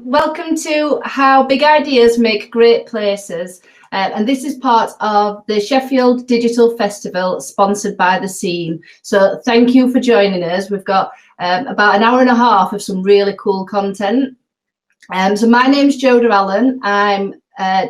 Welcome to How Big Ideas Make Great Places. And this is part of the Sheffield Digital Festival sponsored by the Scene. So thank you for joining us. We've got about an hour and a half of some really cool content. So my name's Joada Allen. I'm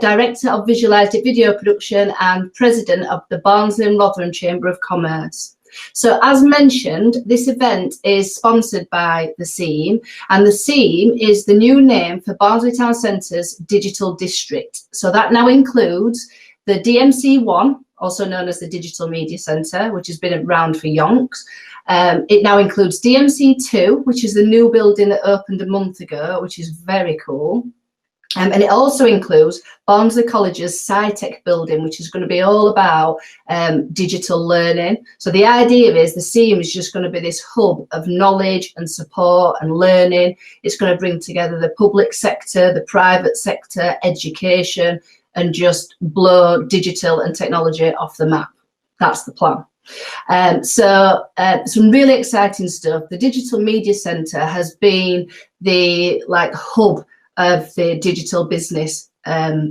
Director of Visualised Video Production and President of the Barnsley and Rotherham Chamber of Commerce. So as mentioned, this event is sponsored by the Scene, and the Scene is the new name for Barnsley Town Centre's digital district. So that now includes the DMC1, also known as the Digital Media Centre, which has been around for yonks. It now includes DMC2, which is the new building that opened a month ago, which is very cool. And it also includes Barnsley College's SciTech building, which is going to be all about digital learning. So the idea is the Scene is just going to be this hub of knowledge and support and learning. It's going to bring together the public sector, the private sector, education, and just blow digital and technology off the map. That's the plan. So some really exciting stuff. The Digital Media Centre has been the hub of the digital business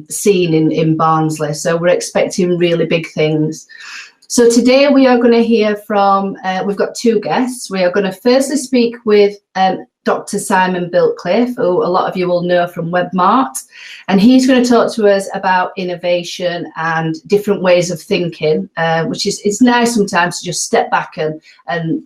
scene in Barnsley. So we're expecting really big things. So today we are going to hear from, we've got two guests. We are going to firstly speak with Dr. Simon Biltcliffe, who a lot of you will know from WebMart, and he's going to talk to us about innovation and different ways of thinking, which is, it's nice sometimes to just step back and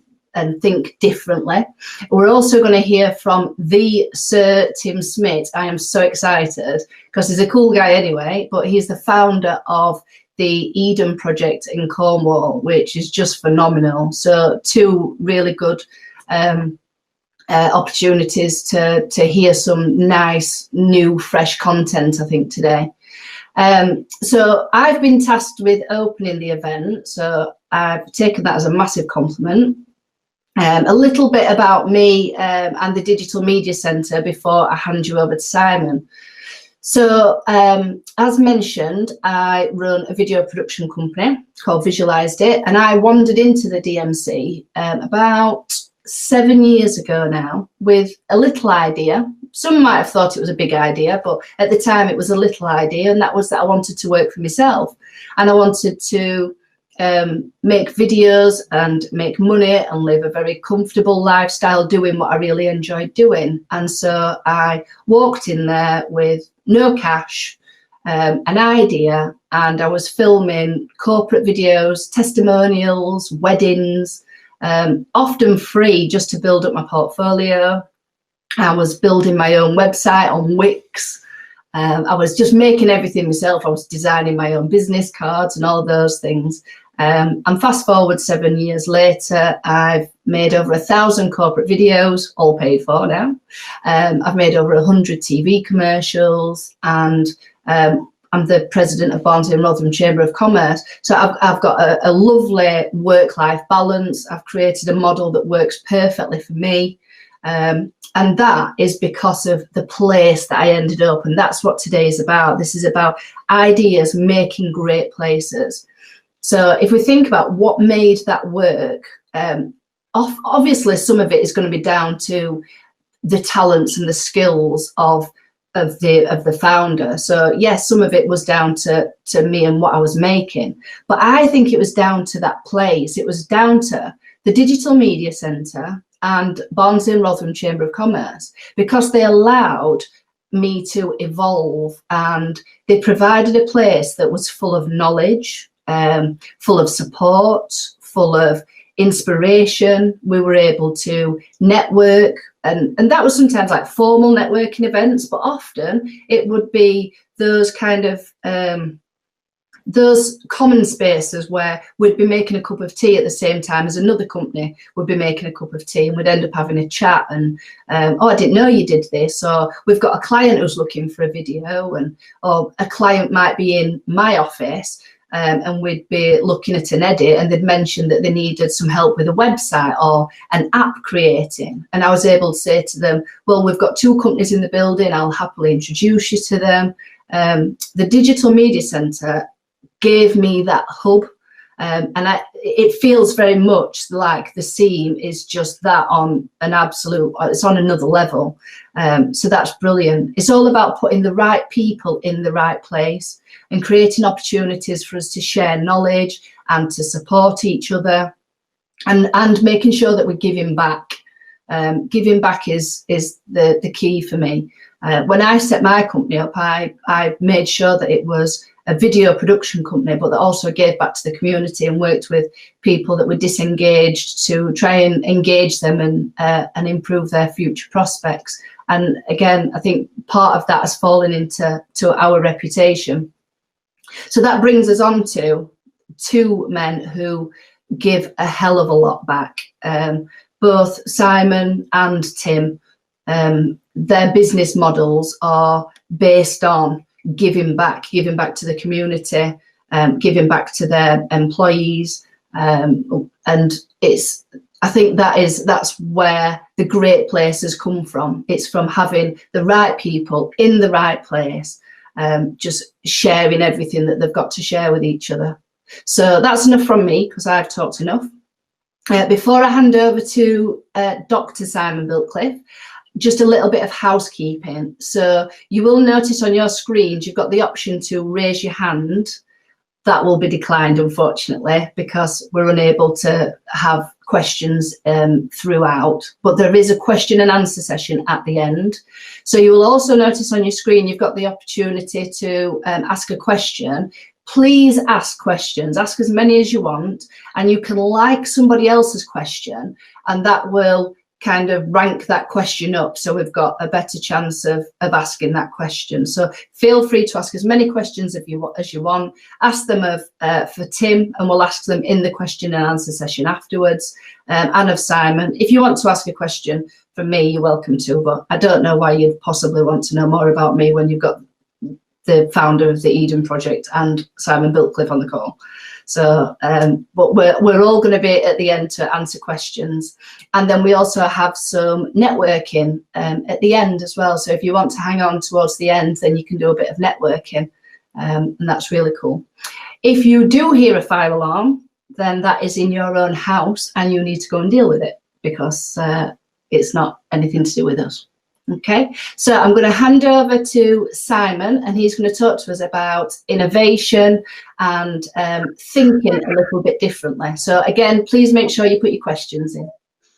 think differently. We're also going to hear from the Sir Tim Smit. I am so excited because he's a cool guy anyway, but he's the founder of the Eden project in Cornwall, which is just phenomenal. So two really good opportunities to hear some nice, new, fresh content, I think, today. So I've been tasked with opening the event, so I've taken that as a massive compliment. A little bit about me and the Digital Media Centre before I hand you over to Simon. So as mentioned, I run a video production company called Visualised It, and I wandered into the DMC about 7 years ago now with a little idea. Some might have thought it was a big idea, but at the time it was a little idea, and that was that I wanted to work for myself, and I wanted to make videos and make money and live a very comfortable lifestyle doing what I really enjoyed doing. And so I walked in there with no cash, an idea, and I was filming corporate videos, testimonials, weddings, often free just to build up my portfolio. I was building my own website on Wix. I was just making everything myself. I was designing my own business cards and all those things. And fast forward 7 years later, I've made over 1,000 corporate videos, all paid for now. I've made over 100 TV commercials, and I'm the president of Barnsley and Rotherham Chamber of Commerce. So I've got a lovely work-life balance. I've created a model that works perfectly for me. And that is because of the place that I ended up. And that's what today is about. This is about ideas making great places. So if we think about what made that work, obviously some of it is going to be down to the talents and the skills of the founder. So yes, some of it was down to me and what I was making, but I think it was down to that place. It was down to the Digital Media Centre and Barnsley and Rotherham Chamber of Commerce, because they allowed me to evolve, and they provided a place that was full of knowledge, full of support, full of inspiration. We were able to network, and that was sometimes like formal networking events, but often it would be those kind of those common spaces where we'd be making a cup of tea at the same time as another company would be making a cup of tea, and we'd end up having a chat and oh, I didn't know you did this, or we've got a client who's looking for a video, or a client might be in my office and we'd be looking at an edit, and they'd mentioned that they needed some help with a website or an app creating, and I was able to say to them, well, we've got two companies in the building, I'll happily introduce you to them. The Digital Media Centre gave me that hub, It feels very much like the scene is just that on an absolute, it's on another level. So that's brilliant. It's all about putting the right people in the right place and creating opportunities for us to share knowledge and to support each other, and making sure that we're giving back. Giving back is the key for me. When I set my company up, I made sure that it was a video production company, but that also gave back to the community and worked with people that were disengaged to try and engage them and improve their future prospects. And again, I think part of that has fallen into our reputation. So that brings us on to two men who give a hell of a lot back. Both Simon and Tim, their business models are based on giving back to the community, giving back to their employees, and I think that's where the great place has come from. It's from having the right people in the right place, just sharing everything that they've got to share with each other. So that's enough from me, because I've talked enough. Before I hand over to Dr. Simon Biltcliffe, just a little bit of housekeeping. So you will notice on your screens, you've got the option to raise your hand. That will be declined, unfortunately, because we're unable to have questions throughout. But there is a question and answer session at the end. So you will also notice on your screen, you've got the opportunity to ask a question. Please ask questions, ask as many as you want, and you can like somebody else's question, and that will kind of rank that question up, so we've got a better chance of asking that question. So feel free to ask as many questions as you want. Ask them for Tim, and we'll ask them in the question and answer session afterwards, and of Simon. If you want to ask a question from me, you're welcome to, but I don't know why you'd possibly want to know more about me when you've got the founder of the Eden Project and Simon Biltcliffe on the call. So, but we're all going to be at the end to answer questions. And then we also have some networking at the end as well. So if you want to hang on towards the end, then you can do a bit of networking. And that's really cool. If you do hear a fire alarm, then that is in your own house and you need to go and deal with it, because it's not anything to do with us. Okay, so I'm going to hand over to Simon, and he's going to talk to us about innovation and thinking a little bit differently. So again, please make sure you put your questions in.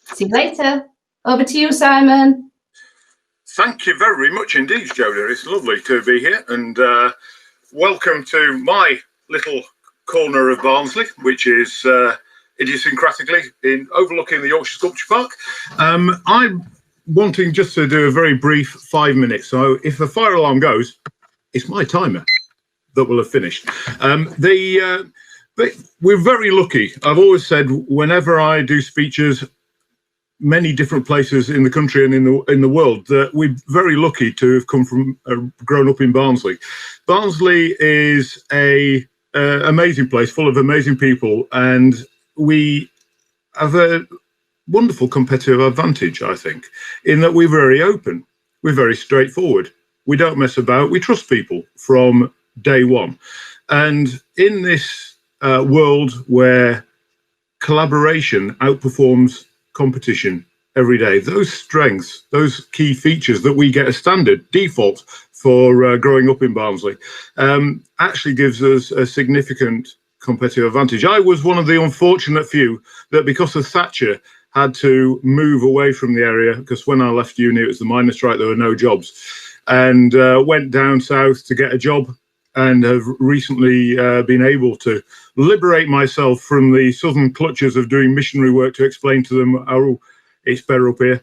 See you later. Over to you, Simon. Thank you very much indeed, Joada. It's lovely to be here, and welcome to my little corner of Barnsley, which is idiosyncratically overlooking the Yorkshire Sculpture Park. I'm wanting just to do a very brief 5 minutes. So if the fire alarm goes, it's my timer that will have finished. But we're very lucky. I've always said, whenever I do speeches, many different places in the country and in the world, that we're very lucky to have come from, grown up in Barnsley. Barnsley is a amazing place, full of amazing people, and we have a wonderful competitive advantage, I think, in that we're very open, we're very straightforward, we don't mess about, we trust people from day one. And in this world where collaboration outperforms competition every day, those strengths, those key features that we get as standard default for growing up in Barnsley, actually gives us a significant competitive advantage. I was one of the unfortunate few that, because of Thatcher, had to move away from the area, because when I left uni, it was the miners' strike, there were no jobs, and went down south to get a job, and have recently been able to liberate myself from the southern clutches of doing missionary work to explain to them, oh, it's better up here,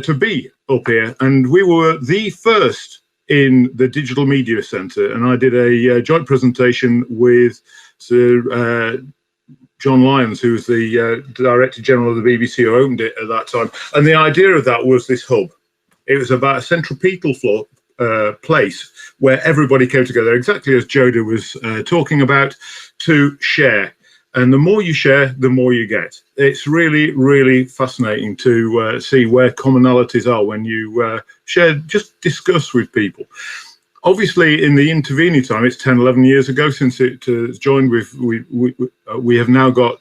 to be up here. And we were the first in the Digital Media Centre, and I did a joint presentation with Sir John Lyons, who was the Director General of the BBC, who owned it at that time. And the idea of that was this hub. It was about a centripetal floor place where everybody came together, exactly as Joada was talking about, to share. And the more you share, the more you get. It's really, really fascinating to see where commonalities are when you share, just discuss with people. Obviously, in the intervening time, it's 10, 11 years ago since it joined. We have now got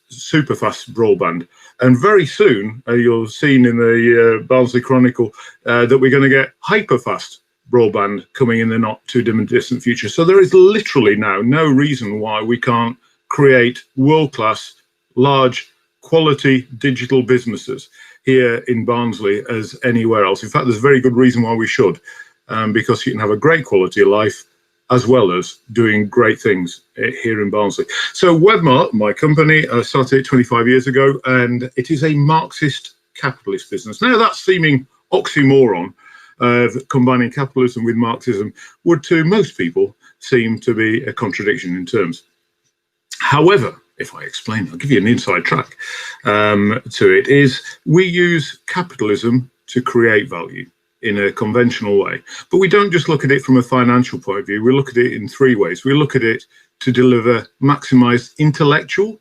super fast broadband, and very soon you'll have seen in the Barnsley Chronicle that we're going to get hyper fast broadband coming in the not too distant future. So there is literally now no reason why we can't create world-class, large, quality digital businesses here in Barnsley as anywhere else. In fact, there's a very good reason why we should. Because you can have a great quality of life as well as doing great things here in Barnsley. So Webmart, my company, started it 25 years ago, and it is a Marxist capitalist business. Now, that seeming oxymoron of combining capitalism with Marxism would to most people seem to be a contradiction in terms. However, if I explain, I'll give you an inside track to it, is we use capitalism to create value in a conventional way. But we don't just look at it from a financial point of view. We look at it in three ways. We look at it to deliver maximized intellectual,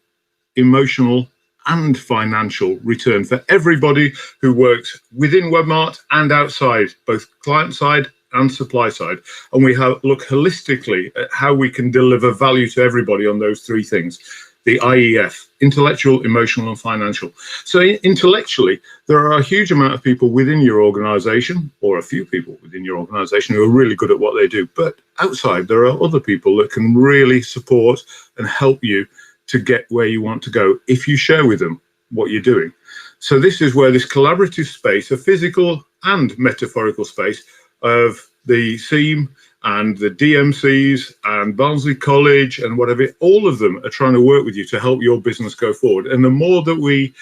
emotional, and financial return for everybody who works within Webmart and outside, both client side and supply side. And we look holistically at how we can deliver value to everybody on those three things. The IEF, intellectual, emotional, and financial. So intellectually, there are a huge amount of people within your organization, or a few people within your organization, who are really good at what they do. But outside, there are other people that can really support and help you to get where you want to go if you share with them what you're doing. So this is where this collaborative space, a physical and metaphorical space of the SEAM and the DMCs and Barnsley College and whatever, all of them are trying to work with you to help your business go forward. And the more that we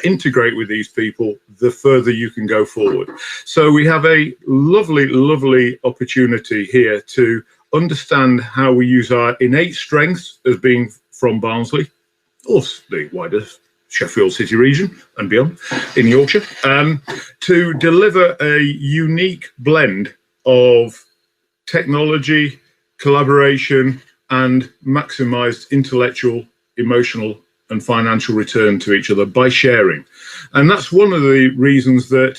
integrate with these people, the further you can go forward. So we have a lovely, lovely opportunity here to understand how we use our innate strengths as being from Barnsley, or the wider Sheffield City region and beyond in Yorkshire, to deliver a unique blend of technology, collaboration, and maximized intellectual, emotional, and financial return to each other by sharing. And that's one of the reasons that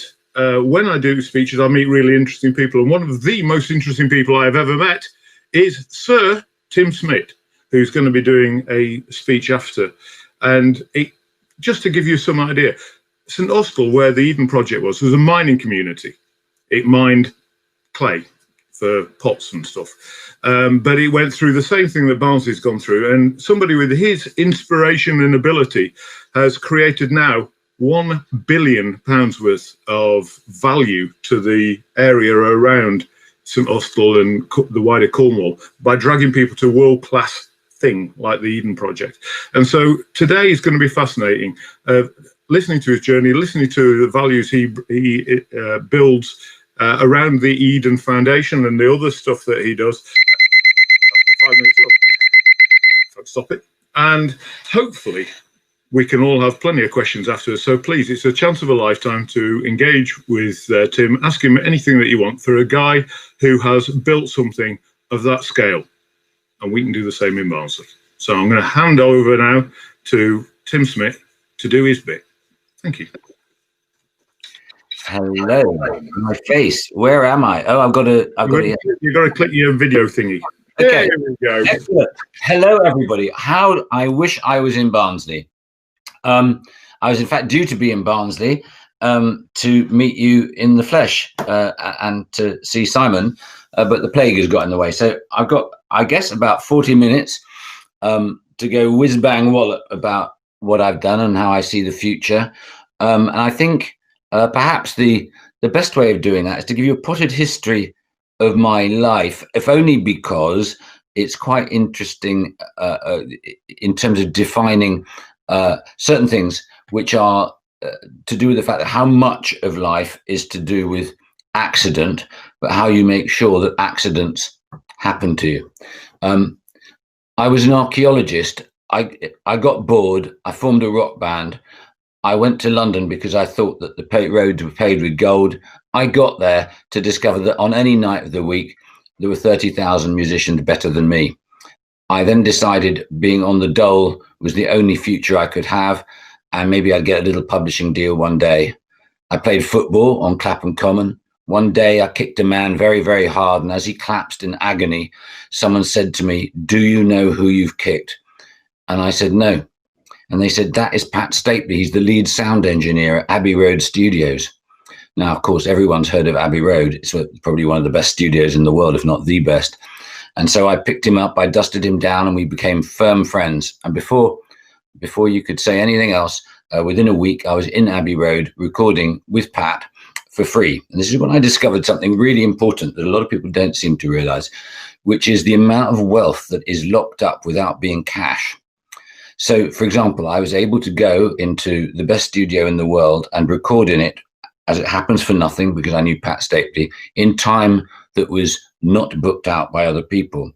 when I do speeches, I meet really interesting people. And one of the most interesting people I've ever met is Sir Tim Smit, who's going to be doing a speech after. And just to give you some idea, St Austell, where the Eden Project was a mining community. It mined clay for pots and stuff. But it went through the same thing that Barnsley's gone through. And somebody with his inspiration and ability has created now £1 billion worth of value to the area around St Austell and the wider Cornwall by dragging people to world-class thing like the Eden Project. And so today is going to be fascinating, listening to his journey, listening to the values he builds around the Eden Foundation and the other stuff that he does. 5 minutes up. So stop it. And hopefully we can all have plenty of questions afterwards. So please, it's a chance of a lifetime to engage with Tim. Ask him anything that you want for a guy who has built something of that scale. And we can do the same in Barnsley. So I'm going to hand over now to Tim Smit to do his bit. Thank you. Hello, my face. Where am I? Oh, I've got to. You've got to click your video thingy. Okay. There we go. Excellent. Hello, everybody. How I wish I was in Barnsley. I was in fact due to be in Barnsley to meet you in the flesh and to see Simon, but the plague has got in the way. So I've got, I guess, about 40 minutes to go whiz bang wallop about what I've done and how I see the future. And I think perhaps the best way of doing that is to give you a potted history of my life, if only because it's quite interesting in terms of defining certain things which are to do with the fact that how much of life is to do with accident, but how you make sure that accidents happen to you. I was an archaeologist. I got bored. I formed a rock band. I went to London because I thought that the roads were paved with gold. I got there to discover that on any night of the week, there were 30,000 musicians better than me. I then decided being on the dole was the only future I could have, and maybe I'd get a little publishing deal one day. I played football on Clapham Common. One day I kicked a man very, very hard, and as he collapsed in agony, someone said to me, "Do you know who you've kicked?" And I said, "No." And they said, "That is Pat Stapely. He's the lead sound engineer at Abbey Road Studios." Now, of course, everyone's heard of Abbey Road. It's probably one of the best studios in the world, if not the best. And so I picked him up, I dusted him down, and we became firm friends. And before you could say anything else, within a week, I was in Abbey Road recording with Pat for free. And this is when I discovered something really important that a lot of people don't seem to realize, which is the amount of wealth that is locked up without being cash. So, for example, I was able to go into the best studio in the world and record in it, as it happens, for nothing, because I knew Pat Stapely, in time that was not booked out by other people.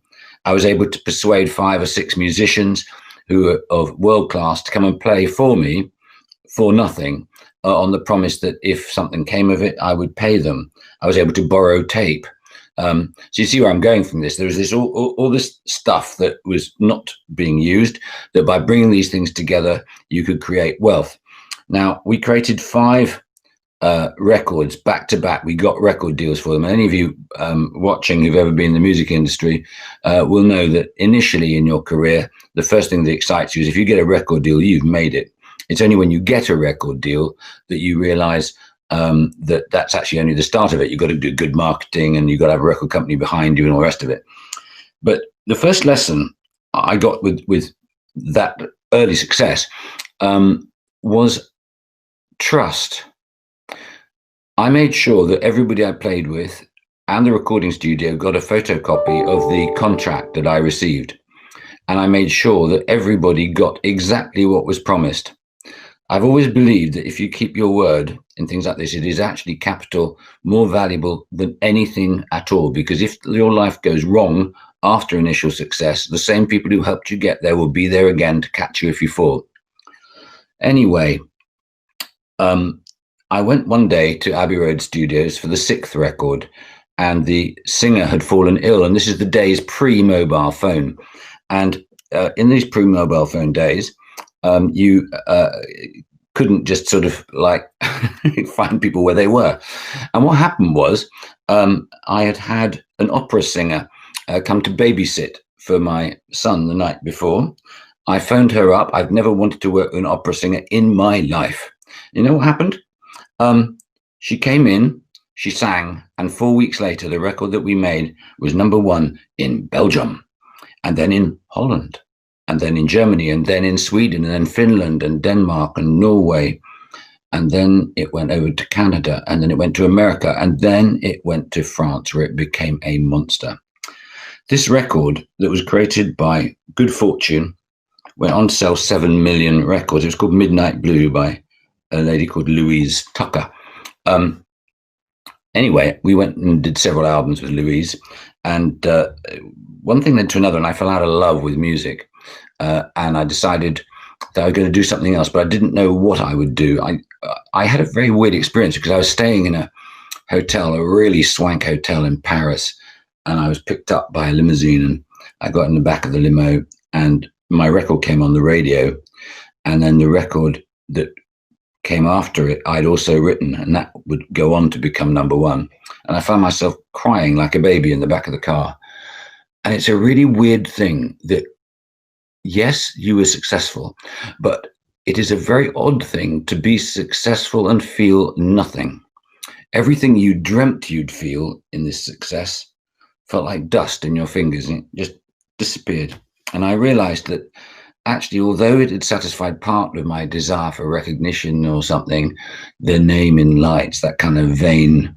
I was able to persuade 5 or 6 musicians who were of world class to come and play for me for nothing, on the promise that if something came of it, I would pay them. I was able to borrow tape. So you see where I'm going from this. There was this all this stuff that was not being used, that by bringing these things together, you could create wealth. Now, we created 5 records back to back. We got record deals for them. And any of you watching who've ever been in the music industry will know that initially in your career, the first thing that excites you is if you get a record deal, you've made it. It's only when you get a record deal that you realize that that's actually only the start of it. You've got to do good marketing, and you've got to have a record company behind you and all the rest of it. But the first lesson I got with that early success was trust. I made sure that everybody I played with and the recording studio got a photocopy of the contract that I received. And I made sure that everybody got exactly what was promised. I've always believed that if you keep your word in things like this, it is actually capital more valuable than anything at all. Because if your life goes wrong after initial success, the same people who helped you get there will be there again to catch you if you fall. Anyway, I went one day to Abbey Road Studios for the 6th record, and the singer had fallen ill. And this is the days pre-mobile phone. And in these pre-mobile phone days, you couldn't just sort of like find people where they were. And what happened was I had an opera singer come to babysit for my son the night before. I phoned her up. I've never wanted to work with an opera singer in my life. You know what happened? She came in, she sang, and 4 weeks later, the record that we made was #1 in Belgium, and then in Holland, and then in Germany, and then in Sweden, and then Finland, and Denmark, and Norway. And then it went over to Canada, and then it went to America, and then it went to France, where it became a monster. This record that was created by good fortune went on to sell 7 million records. It was called Midnight Blue by a lady called Louise Tucker. Anyway, we went and did several albums with Louise, and one thing led to another, and I fell out of love with music. And I decided that I was going to do something else, but I didn't know what I would do. I had a very weird experience because I was staying in a hotel, a really swank hotel in Paris, and I was picked up by a limousine, and I got in the back of the limo, and my record came on the radio, and then the record that came after it I'd also written, and that would go on to become #1. And I found myself crying like a baby in the back of the car. And it's a really weird thing that, yes, you were successful, but it is a very odd thing to be successful and feel nothing. Everything you dreamt you'd feel in this success felt like dust in your fingers, and it just disappeared. And I realized that actually, although it had satisfied part of my desire for recognition or something, the name in lights, that kind of vain,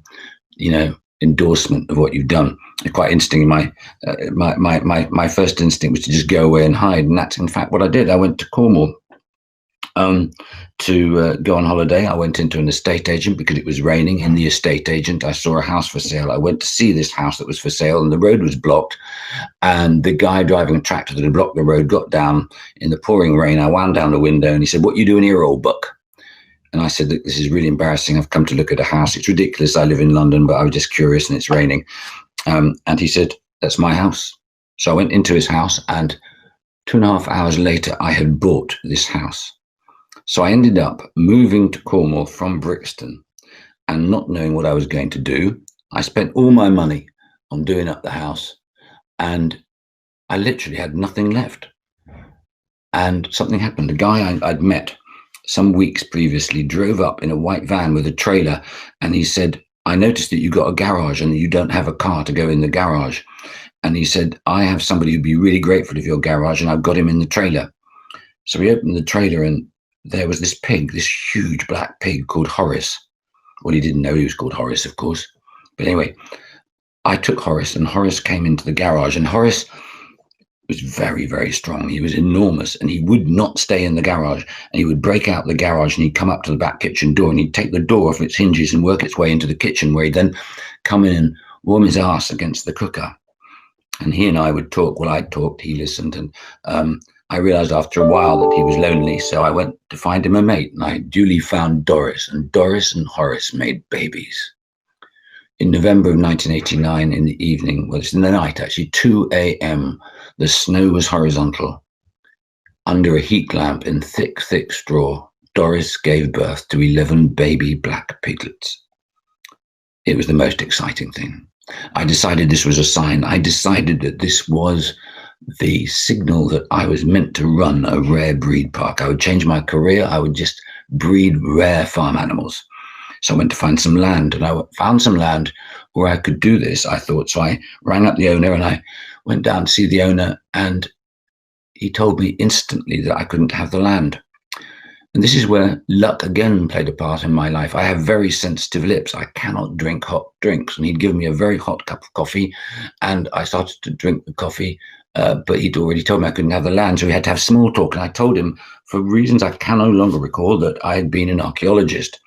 endorsement of what you've done. Quite interesting. My first instinct was to just go away and hide, and that's in fact what I did. I went to Cornwall to go on holiday. I went into an estate agent because it was raining. In the estate agent, I saw a house for sale. I went to see this house that was for sale, and the road was blocked. And the guy driving a tractor that had blocked the road got down in the pouring rain. I wound down the window, and he said, "What you doing here, old buck?" And I said, "Look, this is really embarrassing. I've come to look at a house. It's ridiculous. I live in London, but I was just curious, and it's raining." And he said, "That's my house." So I went into his house, and 2.5 hours later, I had bought this house. So I ended up moving to Cornwall from Brixton. and not knowing what I was going to do, I spent all my money on doing up the house, and I literally had nothing left. And something happened. The guy I'd met some weeks previously drove up in a white van with a trailer, and he said, I noticed that you got a garage and that you don't have a car to go in the garage. And he said, I have somebody who'd be really grateful of your garage, and I've got him in the trailer. So we opened the trailer, and there was this pig, this huge black pig called Horace. Well, he didn't know he was called Horace, of course. But anyway, I took Horace, and Horace came into the garage, and Horace was very, very strong. He was enormous, and he would not stay in the garage, and he would break out the garage, and he'd come up to the back kitchen door, and he'd take the door off its hinges and work its way into the kitchen, where he'd then come in and warm his ass against the cooker. And he and I would talk. Well, I talked, he listened, and I realized after a while that he was lonely, so I went to find him a mate, and I duly found Doris, and Doris and Horace made babies. In November of 1989, in the evening, well, it's in the night actually, 2 a.m., the snow was horizontal. Under a heat lamp in thick, thick straw, Doris gave birth to 11 baby black piglets. It was the most exciting thing. I decided this was a sign. I decided that this was the signal that I was meant to run a rare breed park. I would change my career. I would just breed rare farm animals. So I went to find some land, and I found some land where I could do this, I thought. So I rang up the owner, and I went down to see the owner, and he told me instantly that I couldn't have the land. And this is where luck again played a part in my life. I have very sensitive lips. I cannot drink hot drinks. And he'd given me a very hot cup of coffee, and I started to drink the coffee, but he'd already told me I couldn't have the land, so we had to have small talk. And I told him, for reasons I can no longer recall, that I had been an archaeologist.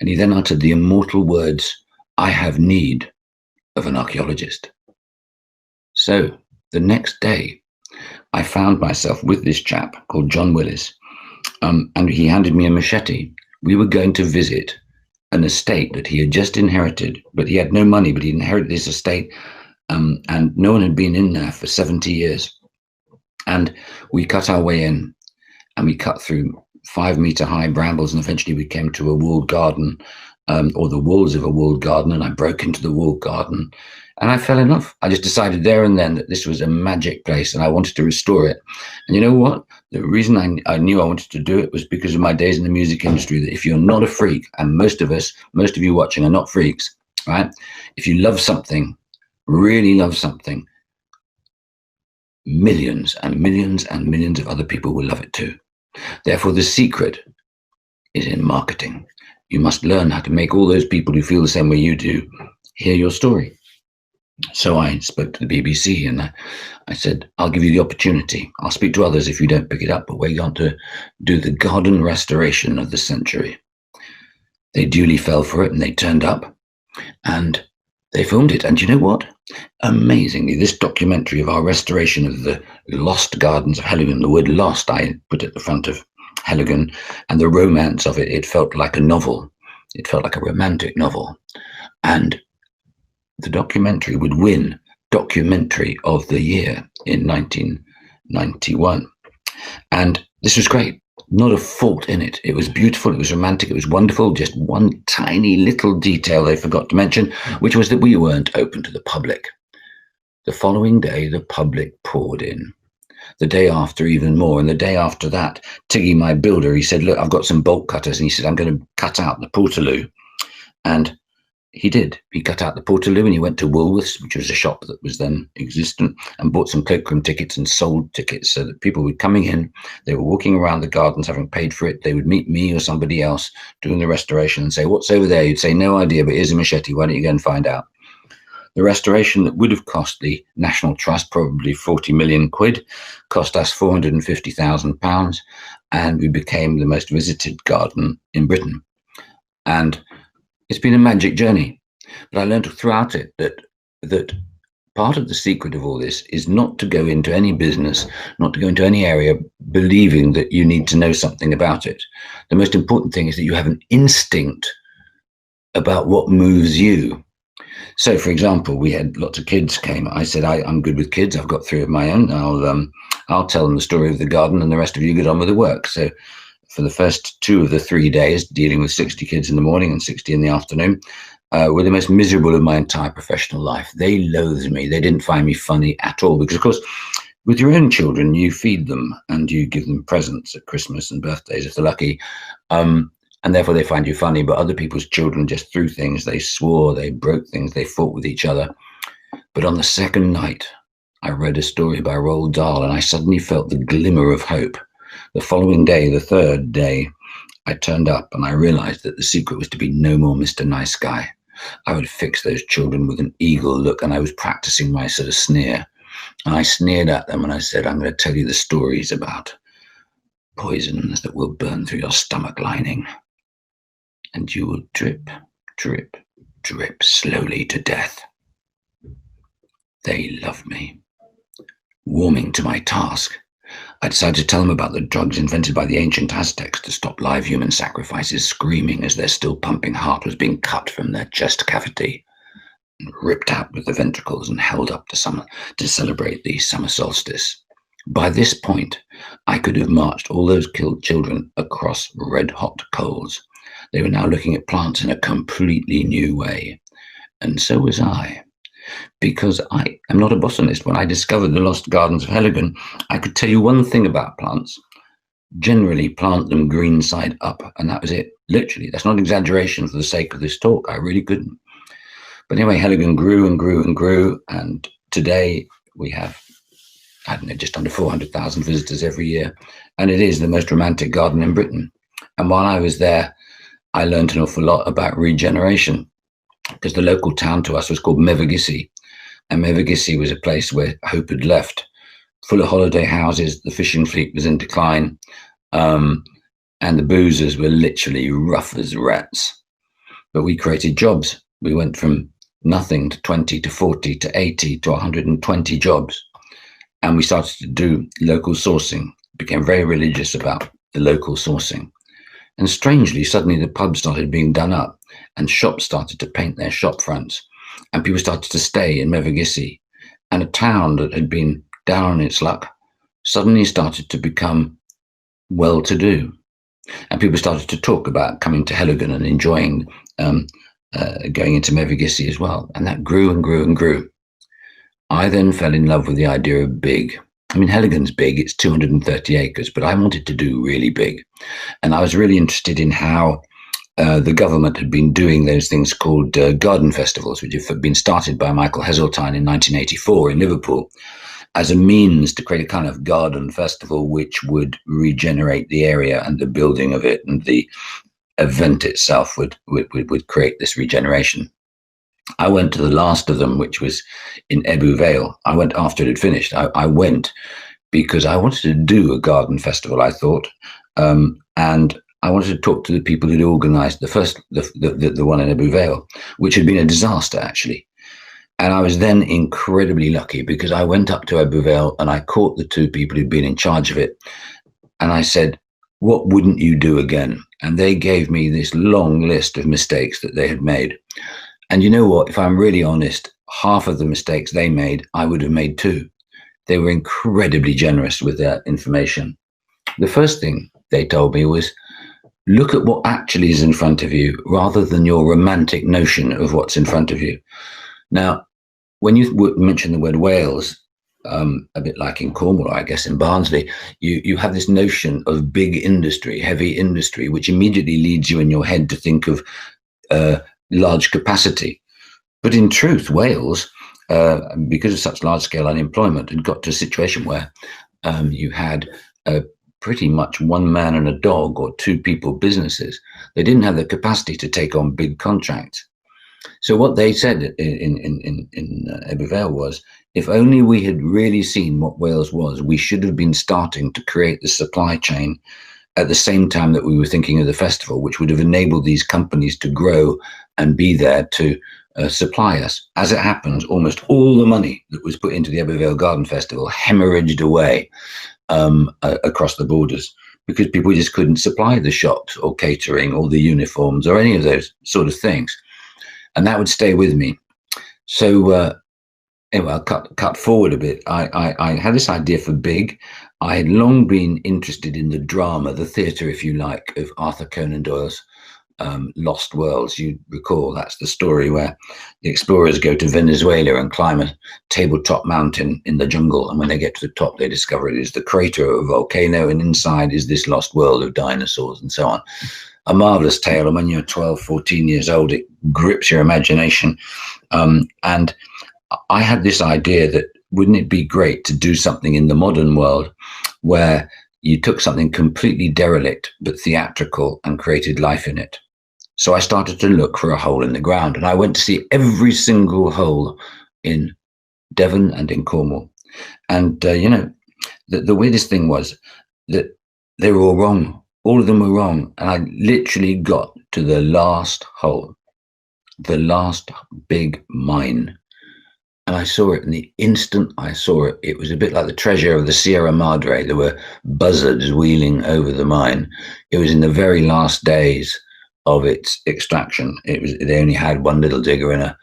And he then uttered the immortal words, I have need of an archaeologist. So the next day, I found myself with this chap called John Willis, and he handed me a machete. We were going to visit an estate that he had just inherited, but he had no money, but he inherited this estate, and no one had been in there for 70 years. And we cut our way in, and we cut through 5-meter high brambles, and eventually we came to a walled garden, or the walls of a walled garden, and I broke into the walled garden, and I fell in love. I just decided there and then that this was a magic place, and I wanted to restore it. And you know what? The reason I knew I wanted to do it was because of my days in the music industry, that if you're not a freak, and most of you watching are not freaks, right? If you love something, really love something, millions and millions and millions of other people will love it too. Therefore, the secret is in marketing. You must learn how to make all those people who feel the same way you do hear your story. So I spoke to the BBC, and I said, I'll give you the opportunity. I'll speak to others if you don't pick it up, but we're going to do the garden restoration of the century. They duly fell for it, and they turned up, and they filmed it. And you know what? Amazingly, this documentary of our restoration of the lost gardens of Helligan, the word lost I put at the front of Helligan, and the romance of it, it felt like a novel. It felt like a romantic novel. And the documentary would win Documentary of the Year in 1991. And this was great. Not a fault in it. It was beautiful, it was romantic, it was wonderful. Just one tiny little detail they forgot to mention, which was that we weren't open to the public. The following day, the public poured in. The day after, even more. And the day after that, Tiggy, my builder, he said, look, I've got some bolt cutters. And he said, I'm going to cut out the Portaloo. And he did. He cut out the Portaloo, and he went to Woolworths, which was a shop that was then existent, and bought some cloakroom tickets and sold tickets so that people were coming in, they were walking around the gardens having paid for it, they would meet me or somebody else doing the restoration and say, what's over there? You'd say, no idea, but here's a machete, why don't you go and find out? The restoration that would have cost the National Trust probably 40 million quid cost us £450,000, and we became the most visited garden in Britain. And it's been a magic journey, but I learned throughout it that part of the secret of all this is not to go into any business, not to go into any area believing that you need to know something about it. The most important thing is that you have an instinct about what moves you. So, for example, we had lots of kids came. I said, I'm good with kids. I've got 3 of my own. I'll tell them the story of the garden, and the rest of you get on with the work. So for the first 2 of the 3 days, dealing with 60 kids in the morning and 60 in the afternoon, were the most miserable of my entire professional life. They loathed me. They didn't find me funny at all, because of course, with your own children, you feed them and you give them presents at Christmas and birthdays if they're lucky. And therefore they find you funny. But other people's children just threw things. They swore, they broke things, they fought with each other. But on the second night, I read a story by Roald Dahl, and I suddenly felt the glimmer of hope. The following day, the third day, I turned up and I realized that the secret was to be no more Mr. Nice Guy. I would fix those children with an eagle look, and I was practicing my sort of sneer. And I sneered at them and I said, I'm going to tell you the stories about poisons that will burn through your stomach lining. And you will drip, drip, drip slowly to death. They loved me. Warming to my task, I decided to tell them about the drugs invented by the ancient Aztecs to stop live human sacrifices, screaming as their still pumping heart was being cut from their chest cavity, and ripped out with the ventricles and held up to celebrate the summer solstice. By this point, I could have marched all those killed children across red-hot coals. They were now looking at plants in a completely new way. And so was I. Because I am not a botanist. When I discovered the lost gardens of Heligan, I could tell you one thing about plants. Generally plant them green side up, and that was it. Literally, that's not exaggeration for the sake of this talk. I really couldn't. But anyway, Heligan grew and grew and grew, and today we have, I don't know, just under 400,000 visitors every year, and it is the most romantic garden in Britain. And while I was there, I learned an awful lot about regeneration, because the local town to us was called Mevagissey, and Mevagissey was a place where hope had left, full of holiday houses. The fishing fleet was in decline, and the boozers were literally rough as rats. But we created jobs. We went from nothing to 20 to 40 to 80 to 120 jobs, and we started to do local sourcing. Became very religious about the local sourcing. And strangely, suddenly the pubs started being done up, and shops started to paint their shop fronts, and people started to stay in Mevagissey. And a town that had been down on its luck suddenly started to become well-to-do. And people started to talk about coming to Heligan and enjoying going into Mevagissey as well. And that grew and grew and grew. I then fell in love with the idea of big. I mean, Heligan's big, it's 230 acres, but I wanted to do really big. And I was really interested in how the government had been doing those things called garden festivals, which had been started by Michael Heseltine in 1984 in Liverpool, as a means to create a kind of garden festival which would regenerate the area, and the building of it and the event itself would create this regeneration. I went to the last of them, which was in Ebbw Vale. I went after it had finished. I went because I wanted to do a garden festival, I thought, and I wanted to talk to the people who'd organised the one in Ebbw Vale, which had been a disaster, actually. And I was then incredibly lucky, because I went up to Ebbw Vale and I caught the 2 people who'd been in charge of it, and I said, what wouldn't you do again? And they gave me this long list of mistakes that they had made. And you know what? If I'm really honest, half of the mistakes they made, I would have made too. They were incredibly generous with their information. The first thing they told me was, look at what actually is in front of you, rather than your romantic notion of what's in front of you. Now, when you mention the word Wales, a bit like in Cornwall, I guess in Barnsley, you have this notion of big industry, heavy industry, which immediately leads you in your head to think of large capacity. But in truth, Wales, because of such large scale unemployment, had got to a situation where you had pretty much one man and a dog, or 2 people businesses. They didn't have the capacity to take on big contracts. So what they said in Ebbw Vale was, if only we had really seen what Wales was, we should have been starting to create the supply chain at the same time that we were thinking of the festival, which would have enabled these companies to grow and be there to supply us. As it happens, almost all the money that was put into the Ebbw Vale Garden Festival hemorrhaged away across the borders, because people just couldn't supply the shops or catering or the uniforms or any of those sort of things. And that would stay with me. So anyway, I'll cut forward a bit. I had this idea for big. I had long been interested in the drama, the theatre, if you like, of Arthur Conan Doyle's Lost Worlds. You recall that's the story where the explorers go to Venezuela and climb a tabletop mountain in the jungle, and when they get to the top they discover it is the crater of a volcano, and inside is this lost world of dinosaurs and so on. A marvelous tale, and when you're 12, 14 years old it grips your imagination. And I had this idea that wouldn't it be great to do something in the modern world where you took something completely derelict but theatrical and created life in it. So I started to look for a hole in the ground, and I went to see every single hole in Devon and in Cornwall. And, you know, the weirdest thing was that they were all wrong. All of them were wrong. And I literally got to the last hole, the last big mine. And I saw it, and the instant I saw it, it was a bit like the treasure of the Sierra Madre. There were buzzards wheeling over the mine. It was in the very last days of its extraction. They only had one little digger and a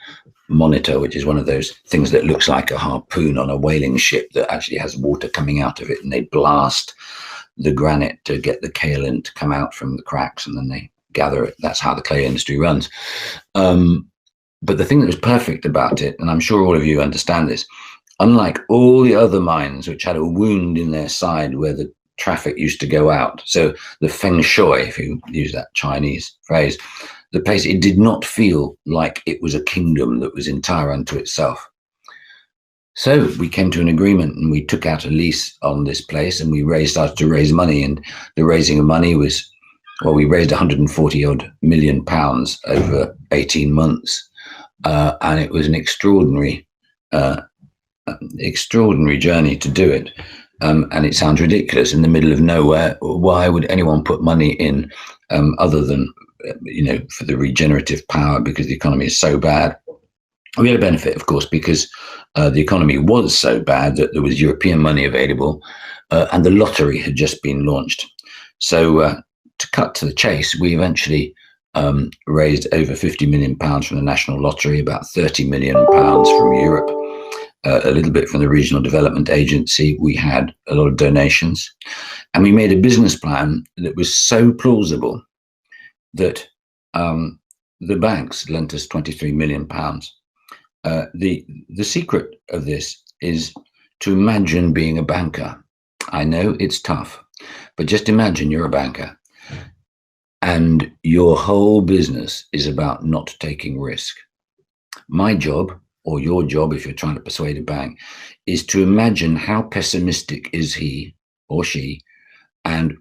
monitor, which is one of those things that looks like a harpoon on a whaling ship that actually has water coming out of it, and they blast the granite to get the kaolin to come out from the cracks, and then they gather it. That's how the clay industry runs. But the thing that was perfect about it, and I'm sure all of you understand this, unlike all the other mines which had a wound in their side where the traffic used to go out, so the feng shui, if you use that Chinese phrase, the place, it did not feel like it was a kingdom that was entire unto itself. So we came to an agreement, and we took out a lease on this place, and we started to raise money, and the raising of money was, well, we raised 140 odd million pounds over 18 months. And it was an extraordinary journey to do it. And it sounds ridiculous in the middle of nowhere. Why would anyone put money in other than, you know, for the regenerative power, because the economy is so bad? We had a benefit, of course, because the economy was so bad that there was European money available, and the lottery had just been launched. So to cut to the chase, we eventually raised over 50 million pounds from the National Lottery, about 30 million pounds from Europe, a little bit from the Regional Development Agency. We had a lot of donations, and we made a business plan that was so plausible that the banks lent us 23 million pounds. The secret of this is to imagine being a banker. I know it's tough, but just imagine you're a banker, and your whole business is about not taking risk. My job, or your job if you're trying to persuade a bank, is to imagine how pessimistic is he or she, and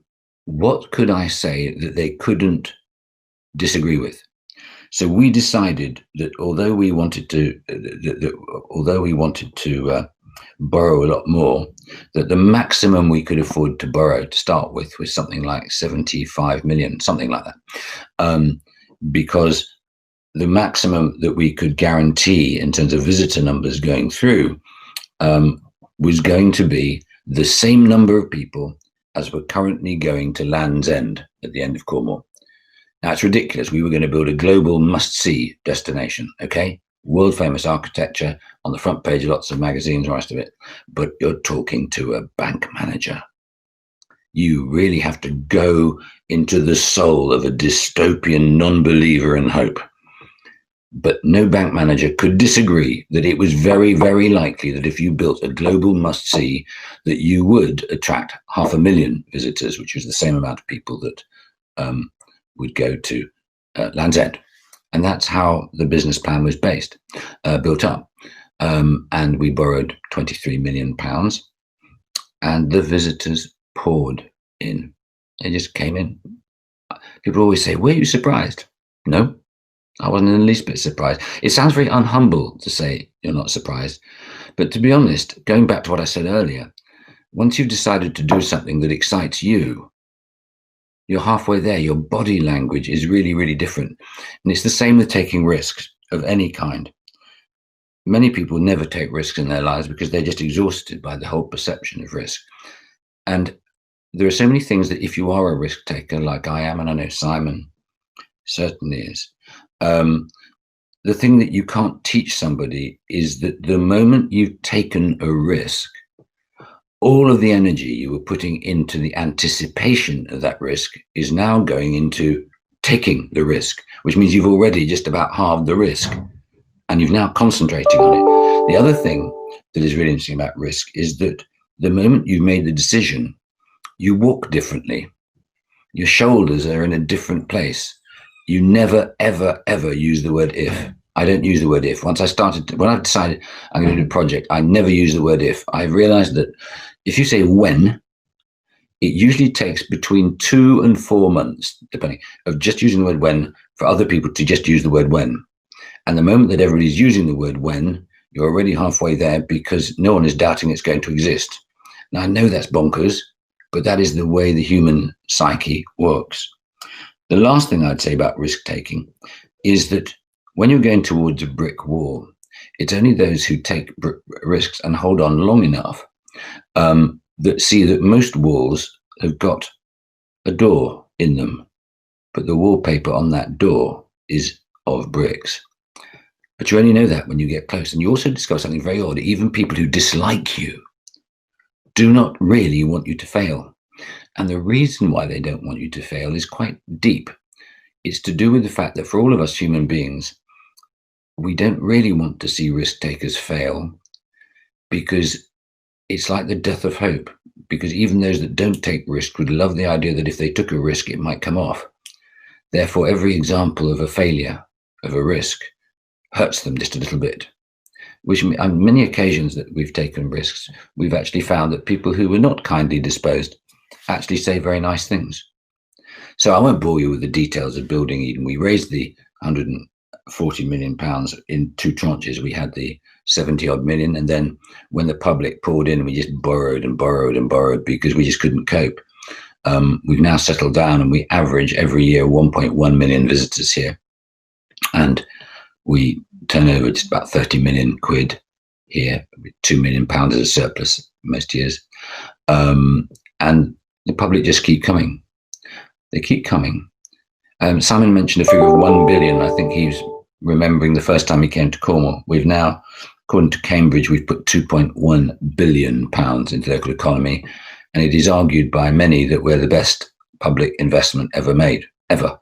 what could I say that they couldn't disagree with. So we decided that although we wanted to borrow a lot more, that the maximum we could afford to borrow to start with was something like 75 million, something like that, because the maximum that we could guarantee in terms of visitor numbers going through was going to be the same number of people as were currently going to Land's End at the end of Cornwall. Now, it's ridiculous. We were going to build a global must-see destination, okay? World famous architecture, on the front page, lots of magazines, the rest of it. But you're talking to a bank manager. You really have to go into the soul of a dystopian non-believer in hope. But no bank manager could disagree that it was very, very likely that if you built a global must-see, that you would attract 500,000 visitors, which was the same amount of people that would go to Land's End. And that's how the business plan was built up. And we borrowed 23 million pounds, and the visitors poured in. They just came in. People always say, were you surprised? No, I wasn't in the least bit surprised. It sounds very unhumble to say you're not surprised. But to be honest, going back to what I said earlier, once you've decided to do something that excites you, you're halfway there. Your body language is really, really different. And it's the same with taking risks of any kind. Many people never take risks in their lives because they're just exhausted by the whole perception of risk. And there are so many things that if you are a risk taker, like I am, and I know Simon certainly is, the thing that you can't teach somebody is that the moment you've taken a risk, all of the energy you were putting into the anticipation of that risk is now going into taking the risk, which means you've already just about halved the risk and you've now concentrating on it. The other thing that is really interesting about risk is that the moment you've made the decision, you walk differently. Your shoulders are in a different place. You never, ever, ever use the word if. I don't use the word if. When I've decided I'm going to do a project, I never use the word if. I've realized that if you say when, it usually takes between 2 and 4 months, depending, of just using the word when for other people to just use the word when. And the moment that everybody's using the word when, you're already halfway there because no one is doubting it's going to exist. Now, I know that's bonkers, but that is the way the human psyche works. The last thing I'd say about risk taking is that when you're going towards a brick wall, it's only those who take risks and hold on long enough that see that most walls have got a door in them, but the wallpaper on that door is of bricks. But you only know that when you get close. And you also discover something very odd. Even people who dislike you do not really want you to fail. And the reason why they don't want you to fail is quite deep. It's to do with the fact that for all of us human beings, we don't really want to see risk takers fail because it's like the death of hope. Because even those that don't take risk would love the idea that if they took a risk, it might come off. Therefore, every example of a failure, of a risk, hurts them just a little bit. Which on many occasions that we've taken risks, we've actually found that people who were not kindly disposed actually say very nice things. So I won't bore you with the details of building Eden. We raised the £140 million in 2 tranches. We had the 70 odd million, and then when the public poured in, we just borrowed and borrowed and borrowed because we just couldn't cope. We've now settled down and we average every year 1.1 million visitors here, and we turn over just about 30 million quid here, with £2 million as a surplus most years. And the public just keep coming. They keep coming. Simon mentioned a figure of 1 billion. I think he was remembering the first time he came to Cornwall. We've now, according to Cambridge, we've put £2.1 billion into the local economy. And it is argued by many that we're the best public investment ever made, ever.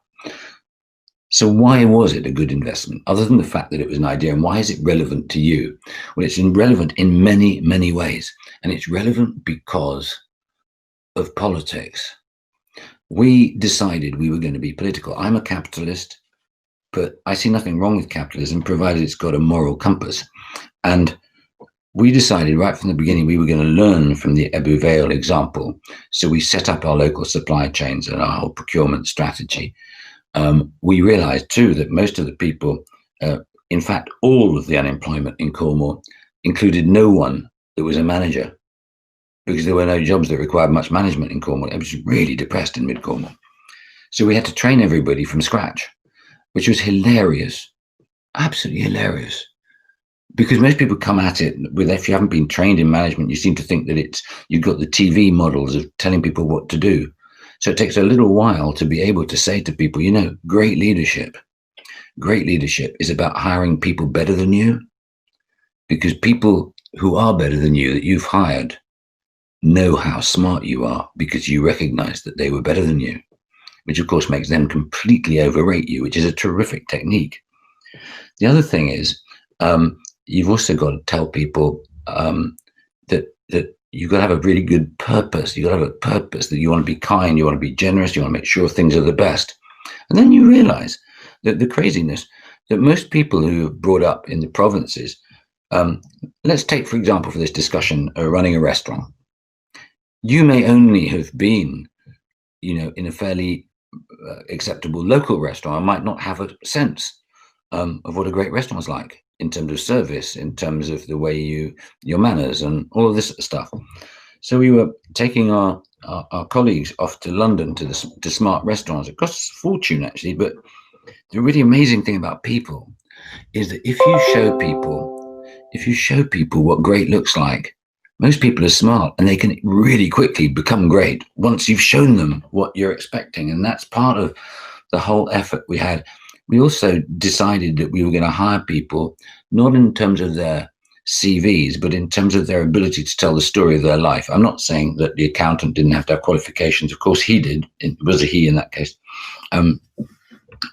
So why was it a good investment, other than the fact that it was an idea? And why is it relevant to you? Well, it's relevant in many, many ways. And it's relevant because of politics. We decided we were going to be political. I'm a capitalist, but I see nothing wrong with capitalism, provided it's got a moral compass. And we decided right from the beginning we were going to learn from the Ebbw Vale example. So we set up our local supply chains and our whole procurement strategy. We realized too that most of the people, in fact, all of the unemployment in Cornwall included no one that was a manager, because there were no jobs that required much management in Cornwall. It was really depressed in mid-Cornwall. So we had to train everybody from scratch, which was hilarious, absolutely hilarious. Because most people come at it with, if you haven't been trained in management, you seem to think that you've got the TV models of telling people what to do. So it takes a little while to be able to say to people, you know, great leadership is about hiring people better than you, because people who are better than you that you've hired know how smart you are because you recognize that they were better than you, which of course makes them completely overrate you, which is a terrific technique. The other thing is, you've also got to tell people that you've got to have a really good purpose. You've got to have a purpose that you want to be kind, you want to be generous, you want to make sure things are the best. And then you realize that the craziness that most people who are brought up in the provinces, let's take, for example, for this discussion, running a restaurant. You may only have been, you know, in a fairly acceptable local restaurant. I might not have a sense of what a great restaurant is like in terms of service, in terms of the way your manners and all of this sort of stuff. So we were taking our colleagues off to London to smart restaurants. It costs a fortune actually, but the really amazing thing about people is that if you show people what great looks like, most people are smart and they can really quickly become great once you've shown them what you're expecting. And that's part of the whole effort we had. We also decided that we were going to hire people, not in terms of their CVs, but in terms of their ability to tell the story of their life. I'm not saying that the accountant didn't have to have qualifications. Of course he did. It was a he in that case.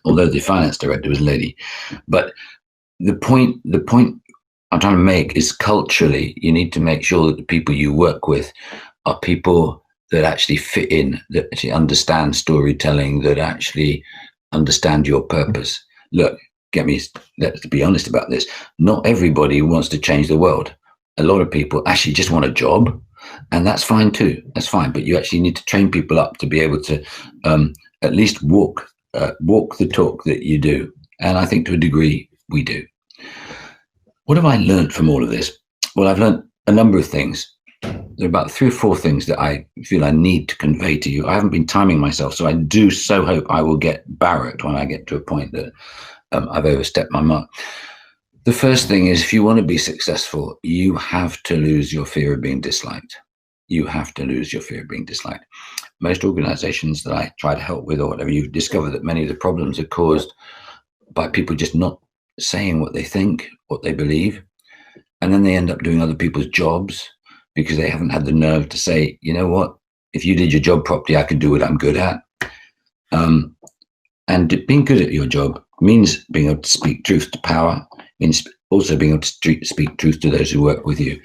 Although the finance director was a lady. But the point I'm trying to make is culturally, you need to make sure that the people you work with are people that actually fit in, that actually understand storytelling, that actually understand your purpose. Look, let's be honest about this. Not everybody wants to change the world. A lot of people actually just want a job, and that's fine too. That's fine. But you actually need to train people up to be able to at least walk the talk that you do. And I think to a degree we do. What have I learned from all of this? Well, I've learned a number of things. There are about 3 or 4 things that I feel I need to convey to you. I haven't been timing myself, so I do so hope I will get barracked when I get to a point that I've overstepped my mark. The first thing is, if you want to be successful, you have to lose your fear of being disliked. You have to lose your fear of being disliked. Most organizations that I try to help with or whatever, you discover that many of the problems are caused by people just not saying what they think, what they believe. And then they end up doing other people's jobs because they haven't had the nerve to say, you know what, if you did your job properly, I could do what I'm good at. And being good at your job means being able to speak truth to power, means also being able to speak truth to those who work with you.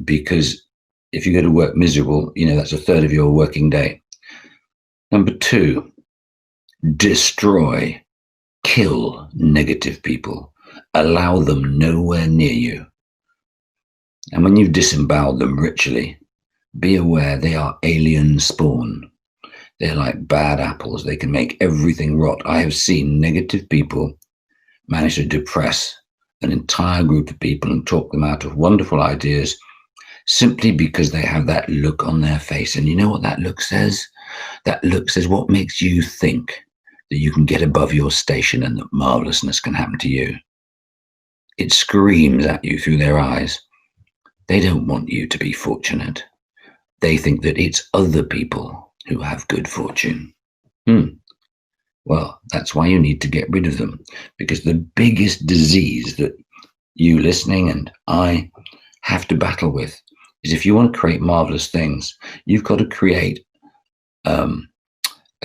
Because if you go to work miserable, that's a third of your working day. Number 2, destroy, kill negative people. Allow them nowhere near you. And when you've disemboweled them ritually, be aware they are alien spawn. They're like bad apples. They can make everything rot. I have seen negative people manage to depress an entire group of people and talk them out of wonderful ideas simply because they have that look on their face. And you know what that look says? That look says, what makes you think that you can get above your station and that marvelousness can happen to you? It screams at you through their eyes. They don't want you to be fortunate. They think that it's other people who have good fortune. Well, that's why you need to get rid of them, because the biggest disease that you listening and I have to battle with is, if you want to create marvelous things, you've got to create a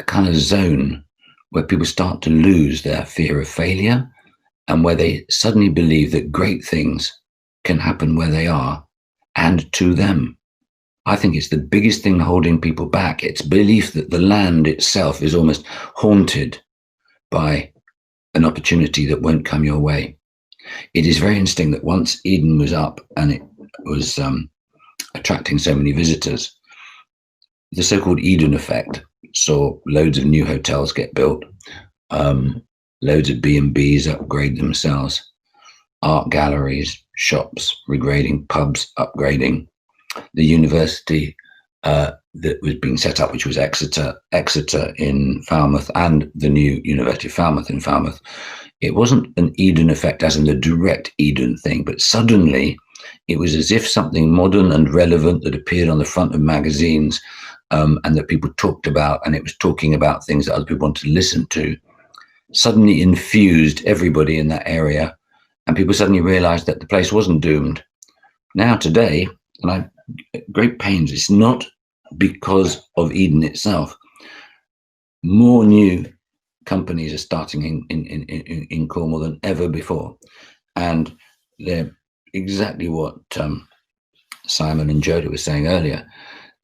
kind of zone where people start to lose their fear of failure and where they suddenly believe that great things can happen where they are and to them. I think it's the biggest thing holding people back. It's belief that the land itself is almost haunted by an opportunity that won't come your way. It is very interesting that once Eden was up and it was attracting so many visitors, the so-called Eden effect saw loads of new hotels get built, loads of B&Bs upgrade themselves, art galleries, shops regrading, pubs upgrading. The university that was being set up, which was Exeter in Falmouth, and the new University of Falmouth in Falmouth, it wasn't an Eden effect as in the direct Eden thing, but suddenly it was as if something modern and relevant that appeared on the front of magazines and that people talked about, and it was talking about things that other people wanted to listen to, suddenly infused everybody in that area, and people suddenly realized that the place wasn't doomed. Now today, and I great pains, it's not because of Eden itself. More new companies are starting in Cornwall than ever before, and they're exactly what Simon and Joada were saying earlier.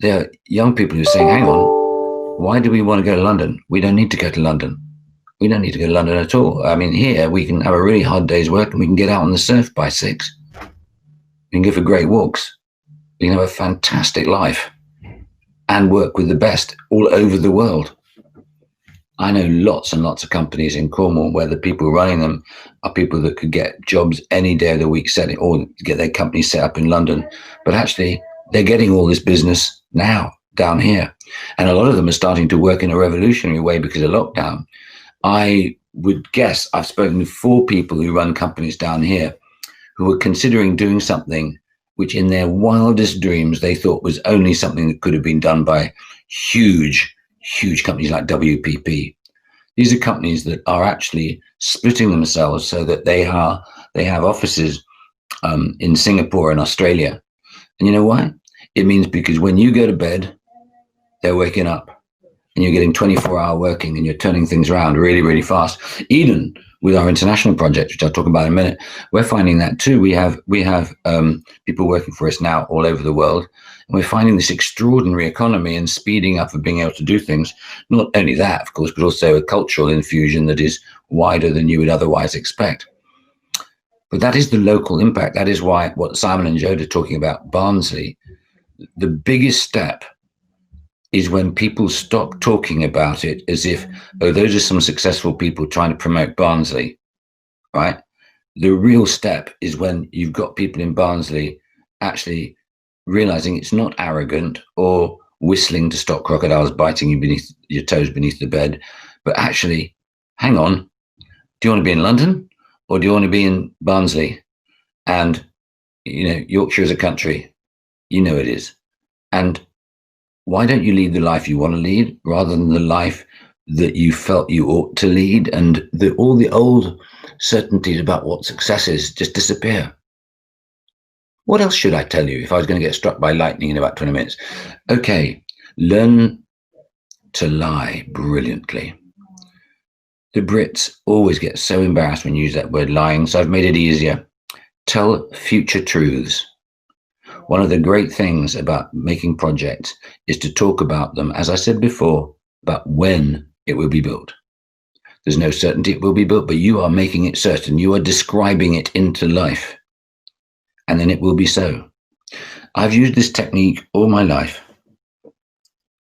There are young people who are saying, hang on, why do we want to go to London? We don't need to go to London. We don't need to go to London at all. I mean, here we can have a really hard day's work and we can get out on the surf by 6. We can go for great walks. We can have a fantastic life and work with the best all over the world. I know lots and lots of companies in Cornwall where the people running them are people that could get jobs any day of the week setting, or get their company set up in London. But actually, they're getting all this business now down here. And a lot of them are starting to work in a revolutionary way because of lockdown. I would guess I've spoken to 4 people who run companies down here who are considering doing something which in their wildest dreams they thought was only something that could have been done by huge companies like WPP. These are companies that are actually splitting themselves so that they have offices in Singapore and Australia. And you know why? It means because when you go to bed, they're waking up, and you're getting 24-hour working, and you're turning things around really, really fast. Even with our international project, which I'll talk about in a minute, we're finding that too. We have people working for us now all over the world, and we're finding this extraordinary economy and speeding up of being able to do things. Not only that, of course, but also a cultural infusion that is wider than you would otherwise expect. But that is the local impact. That is why what Simon and Joada are talking about, Barnsley, the biggest step is when people stop talking about it as if, oh, those are some successful people trying to promote Barnsley, right? The real step is when you've got people in Barnsley actually realizing it's not arrogant or whistling to stop crocodiles biting you beneath your toes beneath the bed, but actually, hang on, do you want to be in London or do you want to be in Barnsley? And, you know, Yorkshire is a country, you know it is. And why don't you lead the life you want to lead rather than the life that you felt you ought to lead? And all the old certainties about what success is just disappear. What else should I tell you if I was going to get struck by lightning in about 20 minutes? Okay, learn to lie brilliantly. The Brits always get so embarrassed when you use that word lying, so I've made it easier. Tell future truths. One of the great things about making projects is to talk about them, as I said before, about when it will be built. There's no certainty it will be built, but you are making it certain. You are describing it into life, and then it will be so. I've used this technique all my life.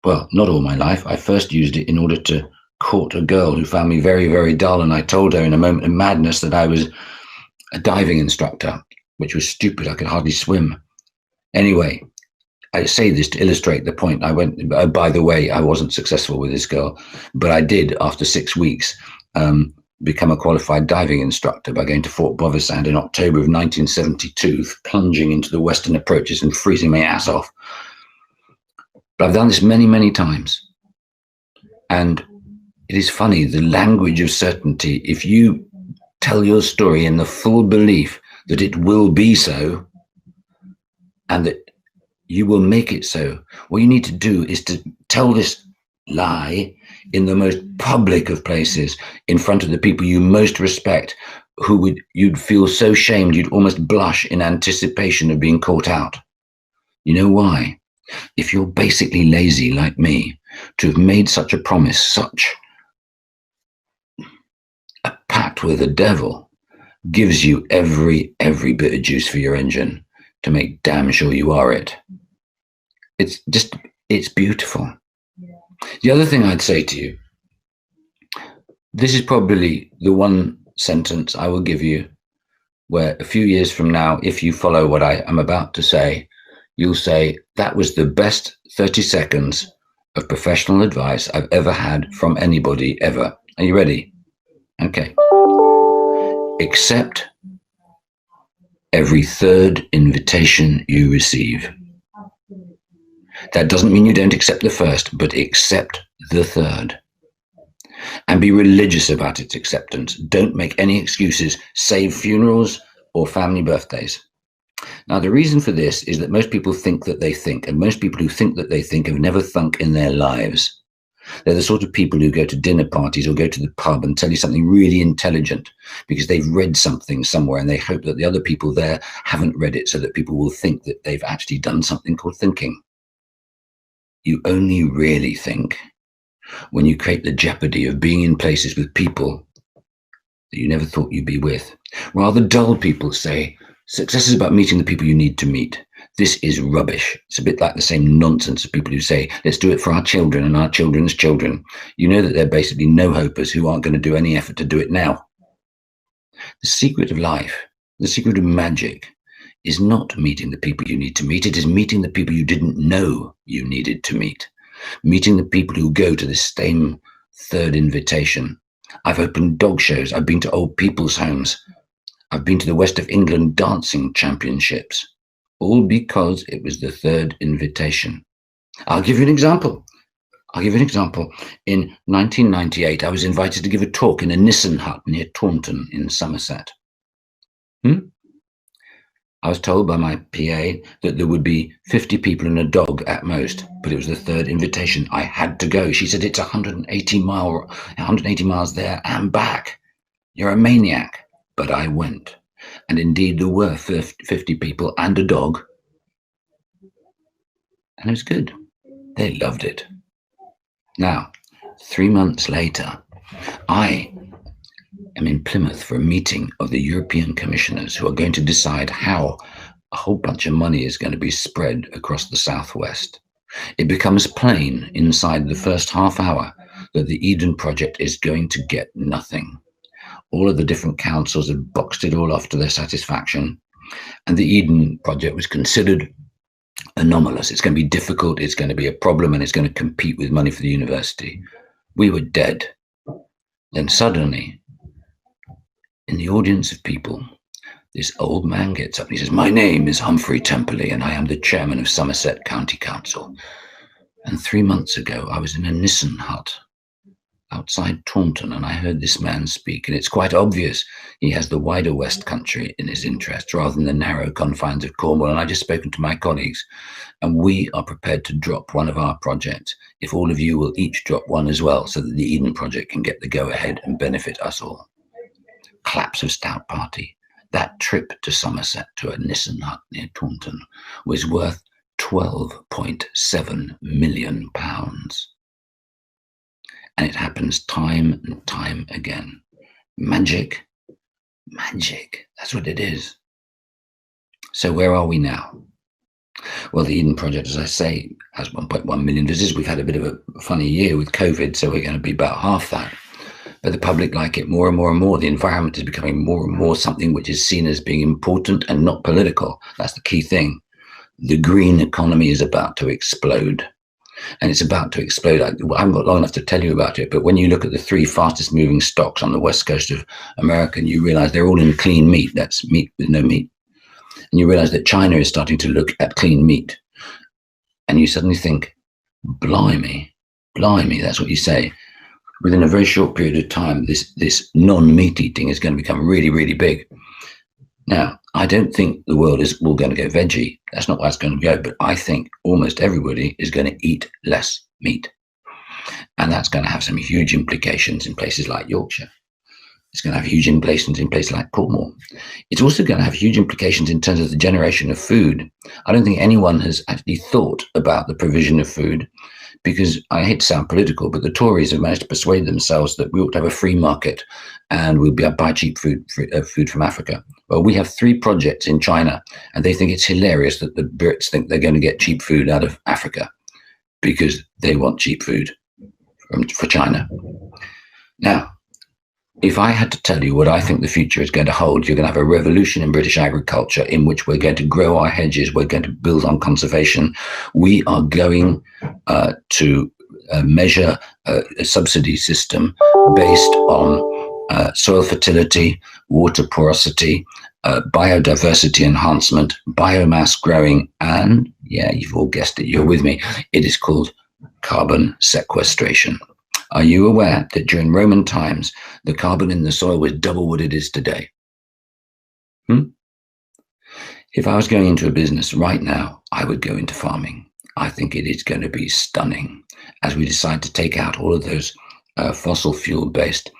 Well, not all my life. I first used it in order to court a girl who found me very, very dull, and I told her in a moment of madness that I was a diving instructor, which was stupid. I could hardly swim. Anyway, I say this to illustrate the point. I went, by the way, I wasn't successful with this girl, but I did, after 6 weeks, become a qualified diving instructor by going to Fort Bovisand in October of 1972, plunging into the western approaches and freezing my ass off. But I've done this many, many times. And it is funny, the language of certainty, if you tell your story in the full belief that it will be so, and that you will make it so, what you need to do is to tell this lie in the most public of places, in front of the people you most respect, you'd feel so shamed you'd almost blush in anticipation of being caught out. You know why? If you're basically lazy like me, to have made such a promise, such a pact with the devil, gives you every bit of juice for your engine to make damn sure you are it. It's beautiful. The other thing I'd say to you, this is probably the one sentence I will give you where a few years from now, if you follow what I am about to say, you'll say, that was the best 30 seconds of professional advice I've ever had from anybody ever. Are you ready? Okay. Accept every third invitation you receive. That doesn't mean you don't accept the first, but accept the third. And be religious about its acceptance. Don't make any excuses, save funerals or family birthdays. Now, the reason for this is that most people think that they think, and most people who think that they think have never thunk in their lives. They're the sort of people who go to dinner parties or go to the pub and tell you something really intelligent because they've read something somewhere and they hope that the other people there haven't read it so that people will think that they've actually done something called thinking. You only really think when you create the jeopardy of being in places with people that you never thought you'd be with. Rather dull people say, success is about meeting the people you need to meet. This is rubbish. It's a bit like the same nonsense of people who say, let's do it for our children and our children's children. You know that they're basically no-hopers who aren't going to do any effort to do it now. The secret of life, the secret of magic, is not meeting the people you need to meet. It is meeting the people you didn't know you needed to meet. Meeting the people who go to the same third invitation. I've opened dog shows. I've been to old people's homes. I've been to the West of England dancing championships. All because it was the third invitation. I'll give you an example. In 1998, I was invited to give a talk in a Nissen hut near Taunton in Somerset. I was told by my PA that there would be 50 people and a dog at most, but it was the third invitation. I had to go. She said, it's 180 miles there and back. You're a maniac. But I went. And indeed, there were 50 people and a dog. And it was good. They loved it. Now, 3 months later, I am in Plymouth for a meeting of the European commissioners who are going to decide how a whole bunch of money is going to be spread across the southwest. It becomes plain inside the first half hour that the Eden project is going to get nothing. All of the different councils have boxed it all off to their satisfaction, and the Eden project was considered anomalous. It's going to be difficult, it's going to be a problem, and it's going to compete with money for the university. We were dead. Then suddenly, in the audience of people, this old man gets up and he says, my name is Humphrey Temperley and I am the chairman of Somerset County Council. And 3 months ago, I was in a Nissen hut outside Taunton and I heard this man speak. And it's quite obvious he has the wider West Country in his interest rather than the narrow confines of Cornwall. And I've just spoken to my colleagues and we are prepared to drop one of our projects if all of you will each drop one as well so that the Eden project can get the go ahead and benefit us all. Claps of stout party. That trip to Somerset to a Nissen hut near Taunton was worth £12.7 million. And it happens time and time again. Magic, magic, that's what it is. So where are we now? Well, the Eden project, as I say, has 1.1 million visitors. We've had a bit of a funny year with COVID, so we're going to be about half that. But the public like it more and more and more. The environment is becoming more and more something which is seen as being important and not political. That's the key thing. The green economy is about to explode. And it's about to explode. I haven't got long enough to tell you about it, but when you look at the 3 fastest moving stocks on the west coast of America, and you realize they're all in clean meat, that's meat with no meat. And you realize that China is starting to look at clean meat. And you suddenly think, blimey, that's what you say. Within a very short period of time, this non-meat eating is going to become really, really big. Now, I don't think the world is all going to go veggie. That's not where it's going to go. But I think almost everybody is going to eat less meat. And that's going to have some huge implications in places like Yorkshire. It's going to have huge implications in places like Cornwall. It's also going to have huge implications in terms of the generation of food. I don't think anyone has actually thought about the provision of food, because I hate to sound political, but the Tories have managed to persuade themselves that we ought to have a free market and we'll be able to buy cheap food from Africa. Well, we have 3 projects in China and they think it's hilarious that the Brits think they're going to get cheap food out of Africa because they want cheap food for China. Now, if I had to tell you what I think the future is going to hold, you're going to have a revolution in British agriculture in which we're going to grow our hedges, we're going to build on conservation. We are going to measure a subsidy system based on soil fertility, water porosity, biodiversity enhancement, biomass growing, and, yeah, you've all guessed it, you're with me, it is called carbon sequestration. Are you aware that during Roman times, the carbon in the soil was double what it is today? If I was going into a business right now, I would go into farming. I think it is going to be stunning as we decide to take out all of those fossil fuel-based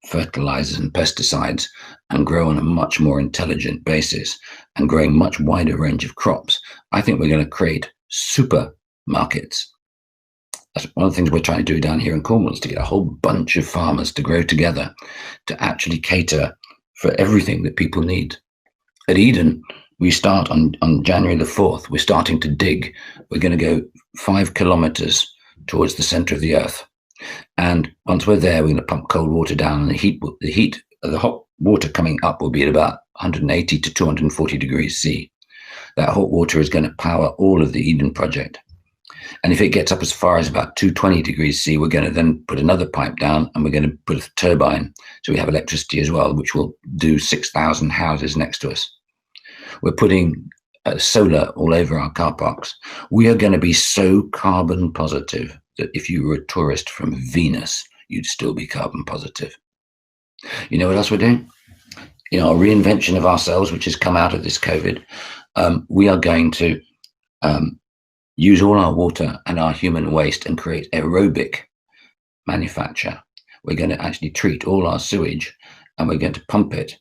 fertilizers and pesticides and grow on a much more intelligent basis and growing much wider range of crops. I think we're going to create supermarkets. That's one of the things we're trying to do down here in Cornwall, is to get a whole bunch of farmers to grow together to actually cater for everything that people need. At Eden, we start on January the 4th. We're starting to dig. We're going to go 5 kilometers towards the center of the earth. And once we're there, we're going to pump cold water down, and the hot water coming up will be at about 180 to 240 degrees C. That hot water is going to power all of the Eden project. And if it gets up as far as about 220 degrees C, we're going to then put another pipe down and we're going to put a turbine. So we have electricity as well, which will do 6,000 houses next to us. We're putting solar all over our car parks. We are going to be so carbon positive that if you were a tourist from Venus, you'd still be carbon positive. You know what else we're doing? our reinvention of ourselves, which has come out of this COVID, we are going to use all our water and our human waste and create aerobic manufacture. We're going to actually treat all our sewage, and we're going to pump it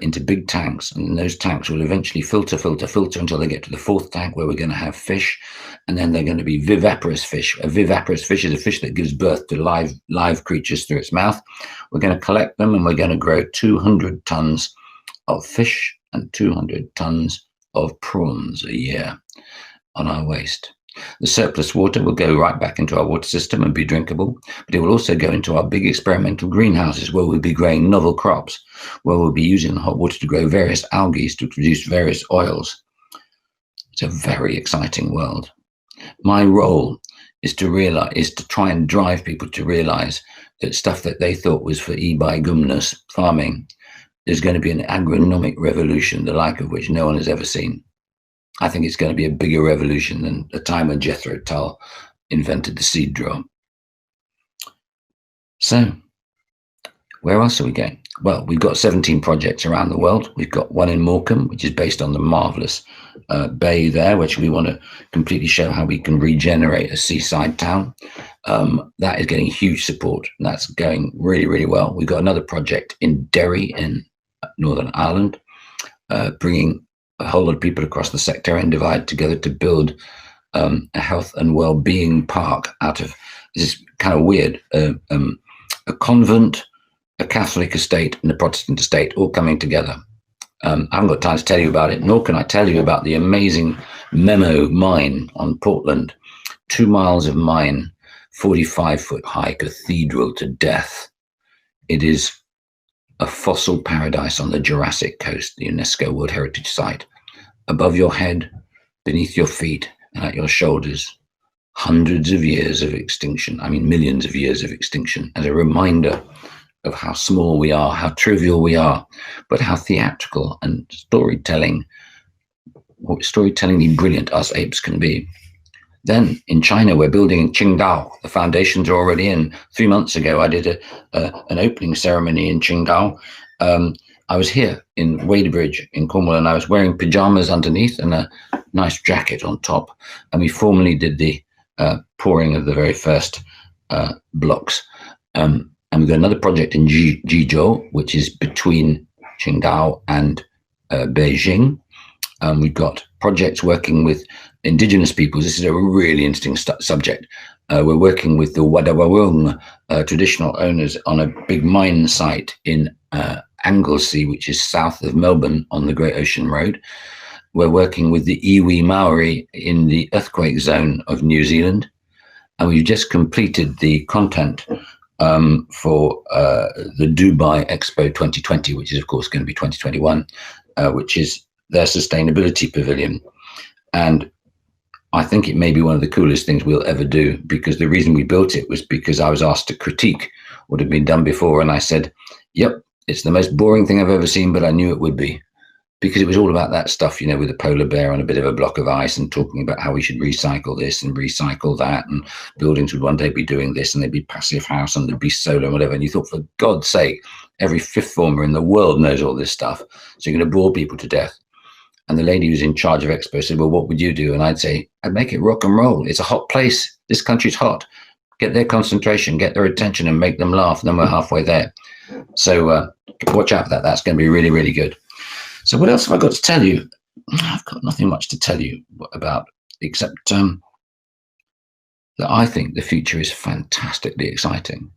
into big tanks, and those tanks will eventually filter until they get to the fourth tank, where we're going to have fish, and then they're going to be viviparous fish. A viviparous fish is a fish that gives birth to live creatures through its mouth. We're going to collect them, and we're going to grow 200 tons of fish and 200 tons of prawns a year on our waste. The surplus water will go right back into our water system and be drinkable, but it will also go into our big experimental greenhouses, where we'll be growing novel crops, where we'll be using the hot water to grow various algae to produce various oils. It's a very exciting world. My role is to try and drive people to realize that stuff that they thought was for e-by-gumness farming, there's going to be an agronomic revolution, the like of which no one has ever seen. I think it's going to be a bigger revolution than the time when Jethro Tull invented the seed drill. So, where else are we going? Well, we've got 17 projects around the world. We've got one in Morecambe, which is based on the marvelous bay there, which we want to completely show how we can regenerate a seaside town. That is getting huge support, and that's going really, really well. We've got another project in Derry in Northern Ireland, bringing a whole lot of people across the sectarian divide together to build a health and well-being park out of, this is kind of weird, a convent, a Catholic estate, and a Protestant estate all coming together. I haven't got time to tell you about it, nor can I tell you about the amazing Memo mine on Portland. 2 miles of mine, 45-foot high cathedral to death. It is a fossil paradise on the Jurassic Coast, the UNESCO World Heritage Site. Above your head, beneath your feet, and at your shoulders, hundreds of years of extinction, I mean millions of years of extinction, as a reminder of how small we are, how trivial we are, but how theatrical and storytellingly brilliant us apes can be. Then in China, we're building in Qingdao. The foundations are already in. 3 months ago, I did an opening ceremony in Qingdao. I was here in Wadebridge in Cornwall, and I was wearing pajamas underneath and a nice jacket on top. And we formally did the pouring of the very first blocks. And we've got another project in Jizhou, which is between Qingdao and Beijing. We've got projects working with Indigenous peoples. This is a really interesting subject. We're working with the Joada Allen traditional owners on a big mine site in Anglesey, which is south of Melbourne on the Great Ocean Road. We're working with the Iwi Maori in the earthquake zone of New Zealand. And we've just completed the content for the Dubai Expo 2020, which is, of course, going to be 2021, which is their sustainability pavilion. And I think it may be one of the coolest things we'll ever do, because the reason we built it was because I was asked to critique what had been done before. And I said, yep, it's the most boring thing I've ever seen, but I knew it would be, because it was all about that stuff, you know, with a polar bear on a bit of a block of ice and talking about how we should recycle this and recycle that, and buildings would one day be doing this, and there'd be passive house and there'd be solar and whatever. And you thought, for God's sake, every fifth former in the world knows all this stuff. So you're going to bore people to death. And the lady who's in charge of Expo said, well, what would you do? And I'd say, I'd make it rock and roll. It's a hot place. This country's hot. Get their concentration, get their attention, and make them laugh. And then we're halfway there. So watch out for that. That's going to be really, really good. So what else have I got to tell you? I've got nothing much to tell you about, except that I think the future is fantastically exciting.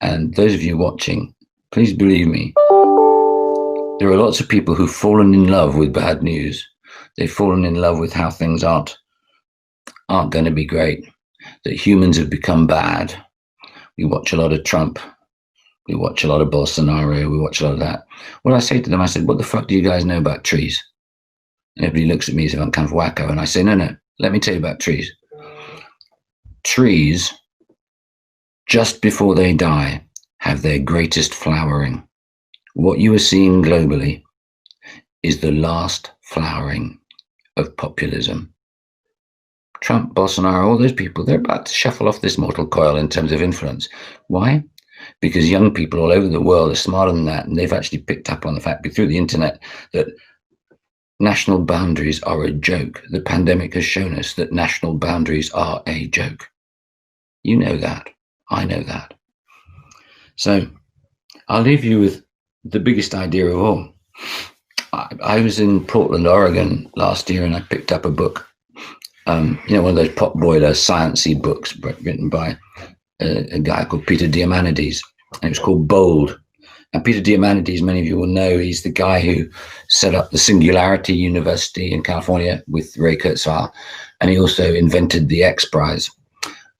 And those of you watching, please believe me, there are lots of people who've fallen in love with bad news. They've fallen in love with how things aren't going to be great, that humans have become bad. We watch a lot of Trump. We watch a lot of Bolsonaro. We watch a lot of that. What I say to them, I said, what the fuck do you guys know about trees? And everybody looks at me as if I'm kind of wacko. And I say, no, let me tell you about trees. Trees, just before they die, have their greatest flowering. What you are seeing globally is the last flowering of populism. Trump, Bolsonaro, all those people, they're about to shuffle off this mortal coil in terms of influence. Why? because young people all over the world are smarter than that, and they've actually picked up on the fact through the internet that national boundaries are a joke. The pandemic has shown us that national boundaries are a joke. You know that. I know that. So I'll leave you with the biggest idea of all. I was in Portland, Oregon last year, and I picked up a book, one of those pot boiler sciencey books written by a guy called Peter Diamandis, and it was called Bold. And Peter Diamandis, many of you will know, he's the guy who set up the Singularity University in California with Ray Kurzweil, and he also invented the X Prize.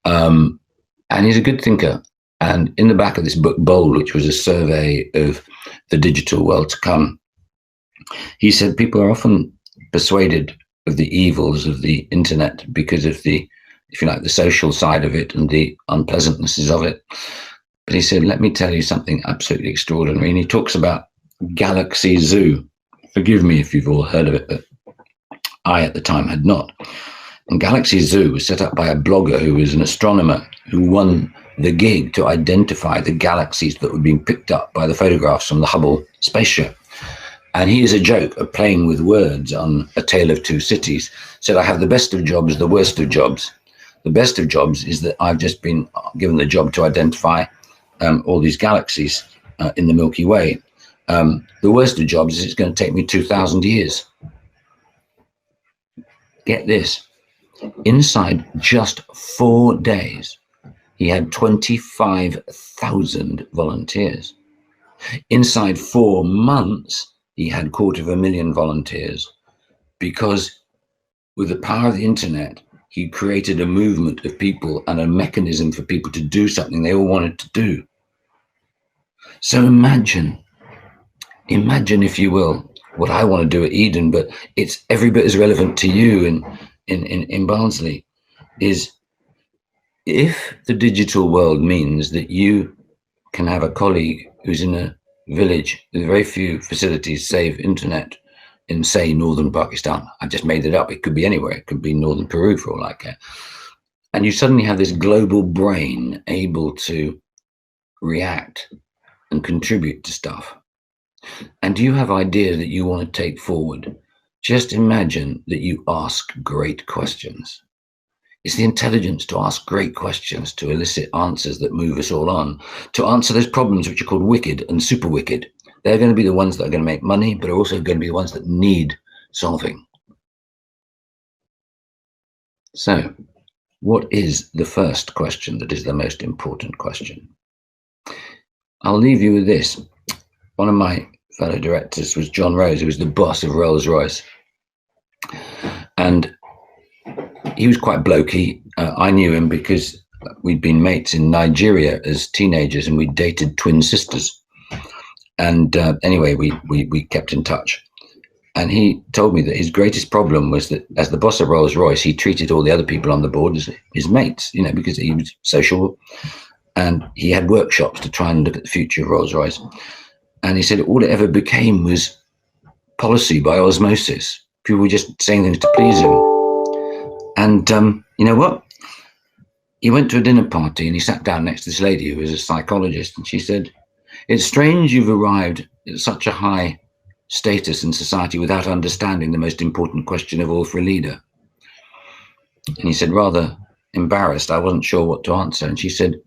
And he's a good thinker. And in the back of this book, Bold, which was a survey of the digital world to come, he said people are often persuaded of the evils of the internet because of the, if you like, the social side of it and the unpleasantnesses of it. But he said, let me tell you something absolutely extraordinary. And he talks about Galaxy Zoo. Forgive me if you've all heard of it, but I at the time had not. And Galaxy Zoo was set up by a blogger who was an astronomer who won the gig to identify the galaxies that were being picked up by the photographs from the Hubble spaceship. And he is a joke of playing with words on A Tale of Two Cities. Said, I have the best of jobs, the worst of jobs. The best of jobs is that I've just been given the job to identify all these galaxies in the Milky Way. The worst of jobs is it's going to take me 2,000 years. Get this. Inside just 4 days, he had 25,000 volunteers. Inside 4 months, he had 250,000 volunteers, because with the power of the internet, he created a movement of people and a mechanism for people to do something they all wanted to do. So imagine, if you will, what I want to do at Eden, but it's every bit as relevant to you in Barnsley, is if the digital world means that you can have a colleague who's in a village with very few facilities save internet in, say, northern Pakistan. I just made it up. It could be anywhere. It could be northern Peru for all I care. And you suddenly have this global brain able to react and contribute to stuff. And you have ideas that you want to take forward. Just imagine that you ask great questions. It's the intelligence to ask great questions, to elicit answers that move us all on, to answer those problems which are called wicked and super wicked. They're going to be the ones that are going to make money, but are also going to be the ones that need solving. So, what is the first question that is the most important question? I'll leave you with this. One of my fellow directors was John Rose, who was the boss of Rolls-Royce. And he was quite blokey. I knew him because we'd been mates in Nigeria as teenagers, and we dated twin sisters. And anyway, we kept in touch. And he told me that his greatest problem was that as the boss of Rolls-Royce, he treated all the other people on the board as his mates, because he was sociable. And he had workshops to try and look at the future of Rolls-Royce. And he said all it ever became was policy by osmosis. People were just saying things to please him. And you know what? He went to a dinner party and he sat down next to this lady who was a psychologist. And she said, it's strange you've arrived at such a high status in society without understanding the most important question of all for a leader. And he said, rather embarrassed, I wasn't sure what to answer. And she said,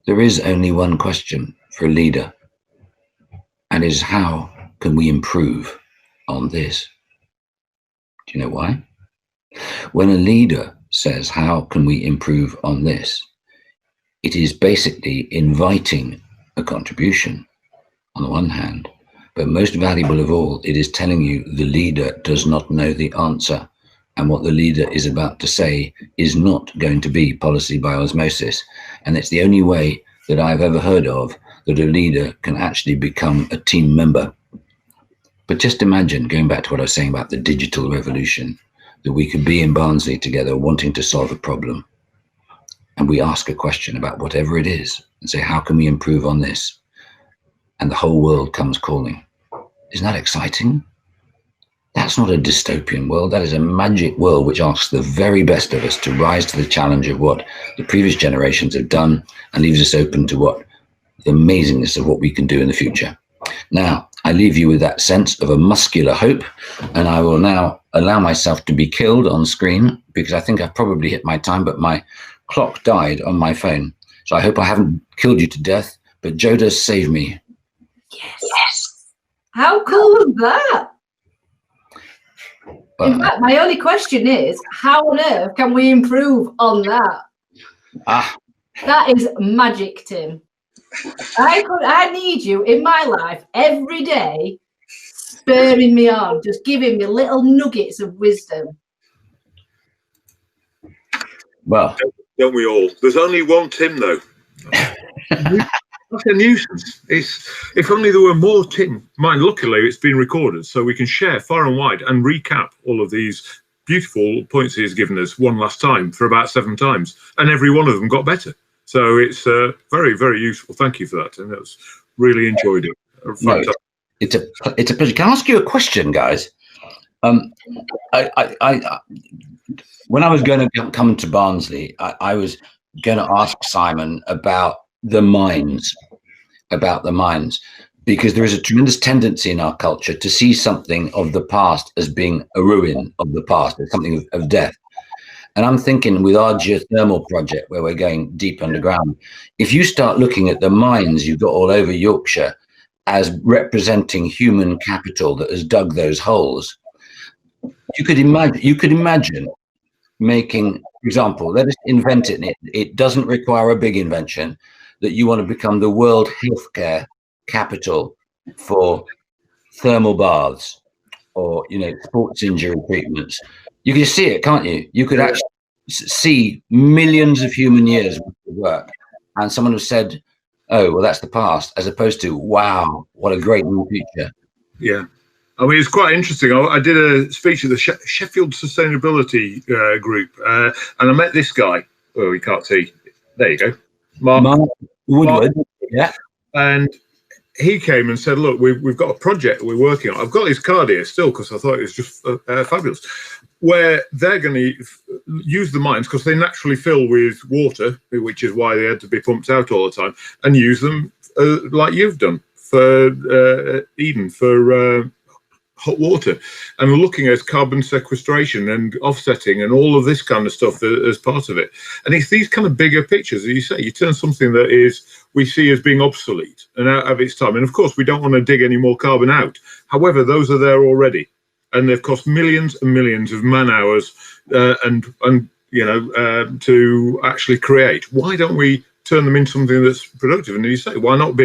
there is only one question for a leader, and is how can we improve on this? Do you know why? When a leader says, how can we improve on this? It is basically inviting a contribution on the one hand, but most valuable of all, it is telling you the leader does not know the answer, and what the leader is about to say is not going to be policy by osmosis. And it's the only way that I've ever heard of that a leader can actually become a team member. But just imagine, going back to what I was saying about the digital revolution, that we could be in Barnsley together wanting to solve a problem, and we ask a question about whatever it is and say, how can we improve on this? And the whole world comes calling. Isn't that exciting? That's not a dystopian world. That is a magic world which asks the very best of us to rise to the challenge of what the previous generations have done and leaves us open to what the amazingness of what we can do in the future. Now, I leave you with that sense of a muscular hope, and I will now allow myself to be killed on screen because I think I've probably hit my time, but my clock died on my phone. So I hope I haven't killed you to death, but Joada saved me. Yes. How cool is that? In fact, my only question is, how on earth can we improve on that? That is magic, Tim. I need you in my life every day, spurring me on, just giving me little nuggets of wisdom. Well, don't we all? There's only one Tim, though. That's a nuisance. If only there were more Tim. Mine, luckily, it's been recorded, so we can share far and wide and recap all of these beautiful points he's given us one last time for about 7 times, and every one of them got better. So it's very, very useful. Thank you for that, and that's really enjoyed it. No, it's a pleasure. Can I ask you a question, guys? When I was going to come to Barnsley, I was going to ask Simon about the mines, because there is a tremendous tendency in our culture to see something of the past as being a ruin of the past, as something of death. And I'm thinking with our geothermal project, where we're going deep underground, if you start looking at the mines you've got all over Yorkshire as representing human capital that has dug those holes, you could imagine making, for example, let us invent it. It doesn't require a big invention, that you want to become the world healthcare capital for thermal baths or, sports injury treatments. You can see it, can't you? You could actually see millions of human years of work, and someone has said, "Oh, well, that's the past," as opposed to, "Wow, what a great new future." Yeah, I mean, it's quite interesting. I did a speech at the Sheffield Sustainability Group, and I met this guy. Oh, we can't see. There you go, Mark Woodward. Yeah, and he came and said, "Look, we've got a project we're working on. I've got his card here still because I thought it was just fabulous. Where they're going to use the mines because they naturally fill with water, which is why they had to be pumped out all the time, and use them like you've done for Eden for hot water, and looking at carbon sequestration and offsetting and all of this kind of stuff as part of it. And it's these kind of bigger pictures, as you say, you turn something that we see as being obsolete and out of its time. And of course, we don't want to dig any more carbon out. However, those are there already, and they've cost millions and millions of man hours to actually create. Why don't we turn them into something that's productive? And you say, why not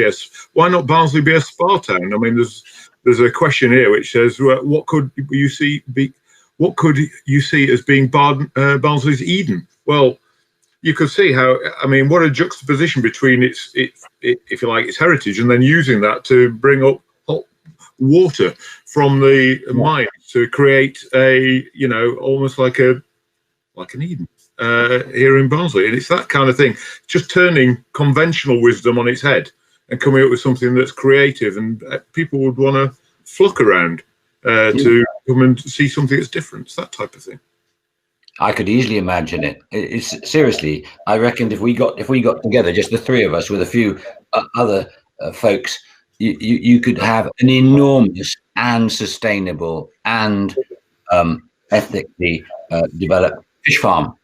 Barnsley be a spa town? I mean, there's a question here which says, what could you see as being Barnsley's Eden? Well, you could see how, I mean, what a juxtaposition between its if you like, its heritage, and then using that to bring up hot water from the mine to create almost like an Eden here in Barnsley. And it's that kind of thing, just turning conventional wisdom on its head and coming up with something that's creative, and people would want to flock around to come and see something that's different. It's that type of thing. I could easily imagine it. It's seriously, I reckoned if we got together, just the 3 of us with a few other folks, you could have an enormous and sustainable and ethically developed fish farm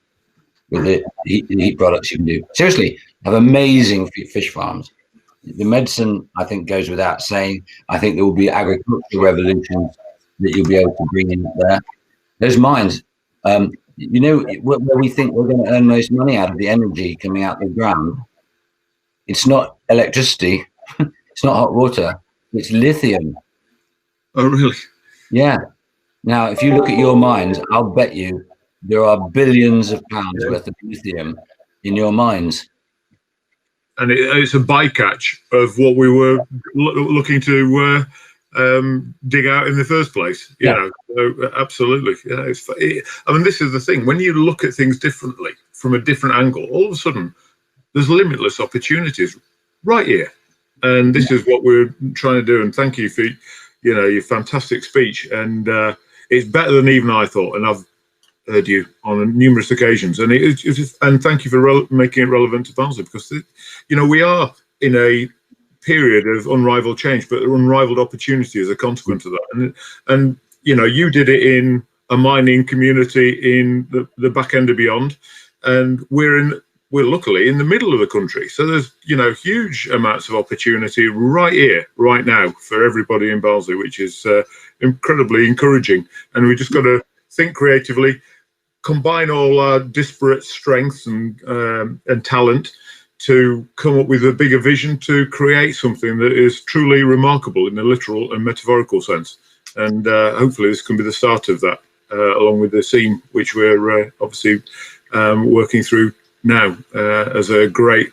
with the heat products you can do. Seriously, have amazing fish farms. The medicine, I think, goes without saying. I think there will be agricultural revolutions that you'll be able to bring in there. Those mines, where we think we're going to earn most money out of the energy coming out of the ground, it's not electricity, it's not hot water, it's lithium. Oh, really? Yeah. Now, if you look at your mines, I'll bet you there are billions of pounds worth of lithium in your mines. And it's a bycatch of what we were looking to dig out in the first place. So absolutely. Yeah, I mean, this is the thing. When you look at things differently from a different angle, all of a sudden, there's limitless opportunities right here. And this is what we're trying to do. And thank you for, your fantastic speech. And it's better than even I thought. And I've heard you on numerous occasions, and thank you for making it relevant to Barnsley, because we are in a period of unrivaled change, but unrivaled opportunity as a consequence of that. And you know, you did it in a mining community in the back end of Beyond, and we're luckily in the middle of the country. So there's, you know, huge amounts of opportunity right here, right now for everybody in Barnsley, which is incredibly encouraging. And we just got to think creatively, combine all our disparate strengths and talent to come up with a bigger vision to create something that is truly remarkable in the literal and metaphorical sense. And hopefully this can be the start of that, along with the scene, which we're obviously working through now as a great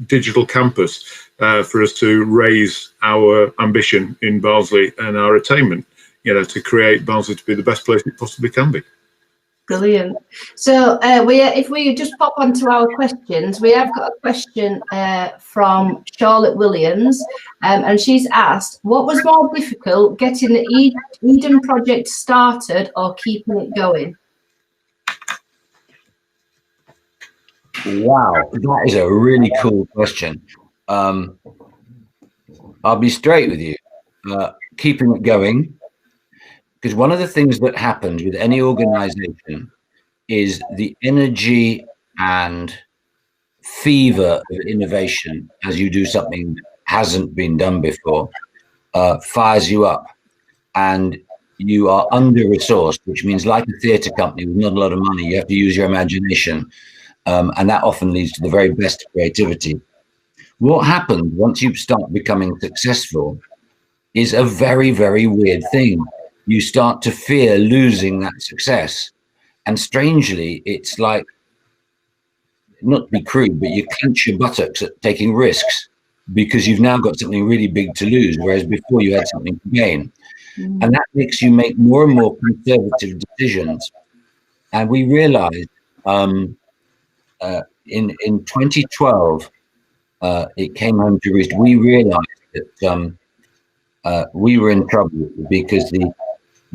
digital campus for us to raise our ambition in Barnsley and our attainment, you know, to create Barnsley to be the best place it possibly can be. Brilliant. So if we just pop onto our questions, we have got a question from Charlotte Williams, and she's asked, what was more difficult, getting the Eden project started or keeping it going? Wow, that is a really cool question. I'll be straight with you. Keeping it going, because one of the things that happens with any organization is the energy and fever of innovation as you do something that hasn't been done before fires you up, and you are under-resourced, which means, like a theatre company with not a lot of money, you have to use your imagination. And that often leads to the very best creativity. What happens once you start becoming successful is a very, very weird thing. You start to fear losing that success. And strangely, it's like, not to be crude, but you clench your buttocks at taking risks because you've now got something really big to lose, whereas before you had something to gain. And that makes you make more and more conservative decisions. And we realized in 2012, it came home to roost. We realized that we were in trouble because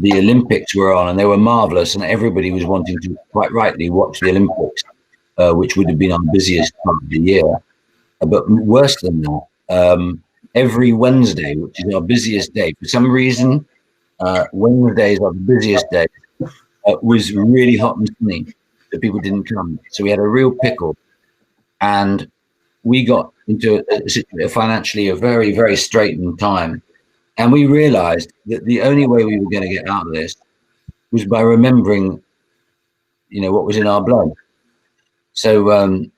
the Olympics were on and they were marvelous, and everybody was wanting to, quite rightly, watch the Olympics, which would have been our busiest part of the year. But worse than that, every Wednesday, which is our busiest day, for some reason, Wednesdays are the busiest day, was really hot and sunny, so people didn't come. So we had a real pickle, and we got into financially a very, very straitened time. And we realized that the only way we were going to get out of this was by remembering, you know, what was in our blood. So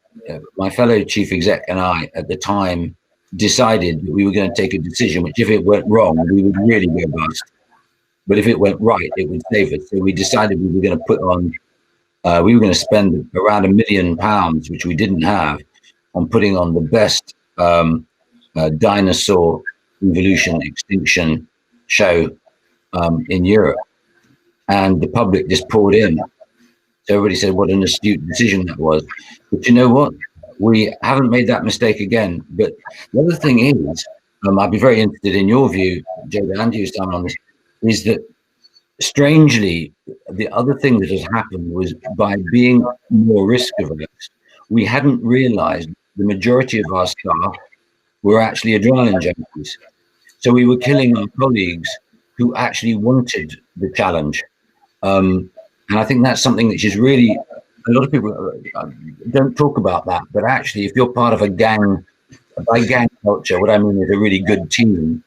my fellow chief exec and I at the time decided that we were going to take a decision, which if it went wrong, we would really go bust. But if it went right, it would save us. So we decided we were going to put on, we were going to spend around £1 million, which we didn't have, on putting on the best dinosaur evolution extinction show in Europe. And the public just poured in. So everybody said what an astute decision that was. But you know what? We haven't made that mistake again. But the other thing is, I'd be very interested in your view, Joada, and you, Simon, on this, is that strangely, the other thing that has happened was by being more risk averse, we hadn't realized the majority of our staff were actually adrenaline junkies. So we were killing our colleagues who actually wanted the challenge. And I think that's something which is really, a lot of people don't talk about that, but actually if you're part of a gang, by gang culture, what I mean is a really good team,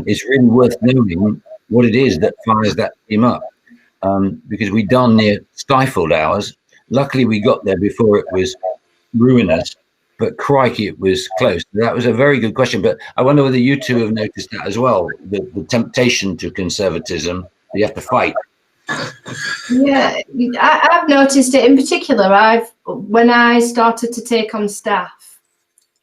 it's really worth knowing what it is that fires that team up. Because we darn near stifled ours. Luckily we got there before it was ruinous, but crikey, it was close. That was a very good question, but I wonder whether you two have noticed that as well, the temptation to conservatism that you have to fight. Yeah, I've noticed it in particular. When I started to take on staff,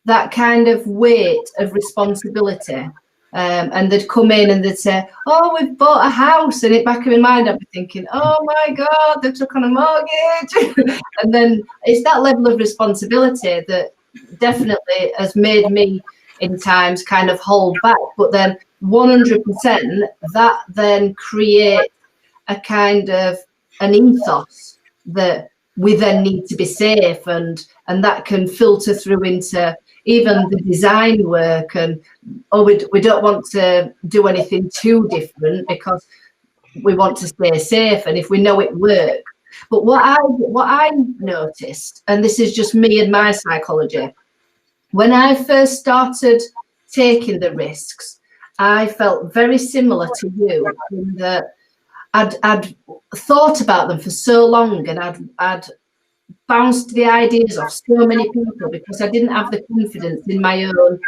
that kind of weight of responsibility, and they'd come in and they'd say, "Oh, we've bought a house," and in the back of my mind, I'd be thinking, "Oh my God, they took on a mortgage," and then it's that level of responsibility that definitely has made me, in times, kind of hold back. But then 100%, that then creates a kind of an ethos that we then need to be safe, and that can filter through into even the design work, and we don't want to do anything too different because we want to stay safe, and if we know it works. But what I noticed, and this is just me and my psychology, when I first started taking the risks, I felt very similar to you in that I'd thought about them for so long, and I'd bounced the ideas off so many people because I didn't have the confidence in my own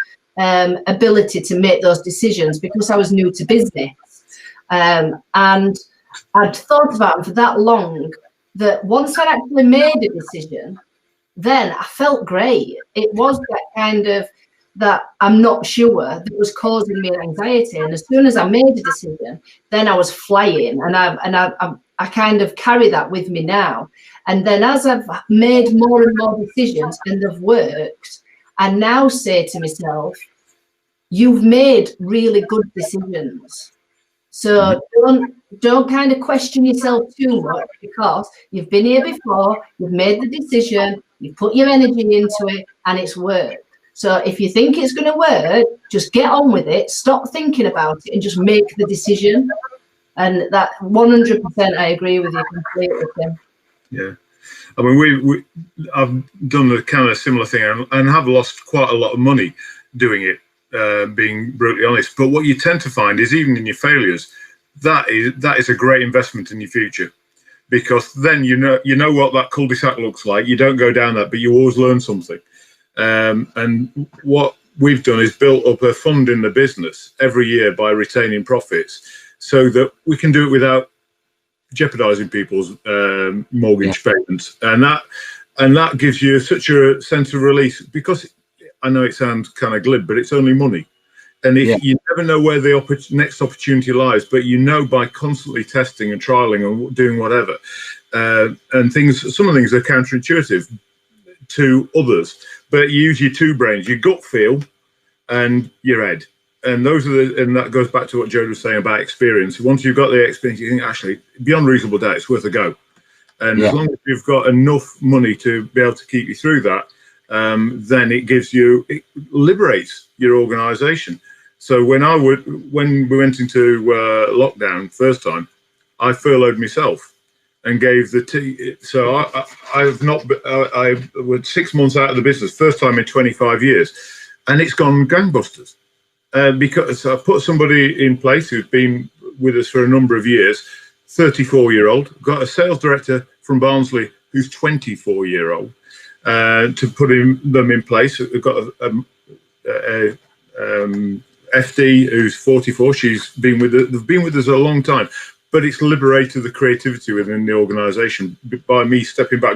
ability to make those decisions because I was new to business. And I'd thought about them for that long that once I'd actually made a decision, then I felt great. It was that kind of that I'm not sure that was causing me anxiety. And as soon as I made a decision, then I was flying, and I kind of carry that with me now. And then as I've made more and more decisions and they've worked, I now say to myself, you've made really good decisions. So don't kind of question yourself too much, because you've been here before, you've made the decision, you put your energy into it, and it's worked. So if you think it's going to work, just get on with it, stop thinking about it, and just make the decision. And that 100%, I agree with you completely, Tim. Yeah. I mean, I've done a kind of similar thing and have lost quite a lot of money doing it. Being brutally honest, but what you tend to find is even in your failures, that is a great investment in your future, because then you know what that cul-de-sac looks like. You don't go down that, but you always learn something. And what we've done is built up a fund in the business every year by retaining profits, so that we can do it without jeopardizing people's mortgage payments, and that gives you such a sense of release, because I know it sounds kind of glib, but it's only money. And if you never know where the next opportunity lies, but you know by constantly testing and trialing and doing whatever, and some of the things are counterintuitive to others, but you use your two brains, your gut feel and your head. And and that goes back to what Joada was saying about experience. Once you've got the experience, you think, actually, beyond reasonable doubt, it's worth a go. And as long as you've got enough money to be able to keep you through that, then it liberates your organization. So when we went into lockdown first time, I furloughed myself and gave so I was 6 months out of the business, first time in 25 years, and it's gone gangbusters, because I put somebody in place who's been with us for a number of years, 34-year-old, got a sales director from Barnsley who's 24-year-old, to put them in place. We've got a FD who's 44. They've been with us a long time, but it's liberated the creativity within the organisation by me stepping back,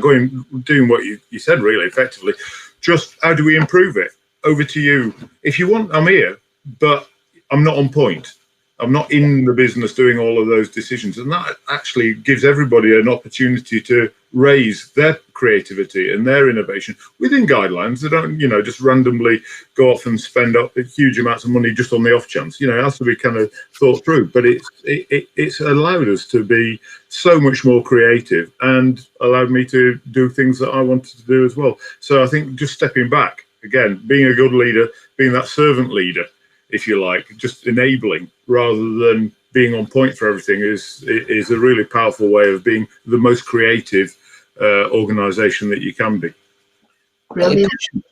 doing what you said really effectively. Just how do we improve it? Over to you. If you want, I'm here, but I'm not on point. I'm not in the business doing all of those decisions, and that actually gives everybody an opportunity to raise their creativity and their innovation within guidelines. They don't, just randomly go off and spend up huge amounts of money just on the off chance. It has to be kind of thought through. But it's allowed us to be so much more creative and allowed me to do things that I wanted to do as well. So I think just stepping back again, being a good leader, being that servant leader, if you like, just enabling rather than being on point for everything is a really powerful way of being the most creative organisation that you can be.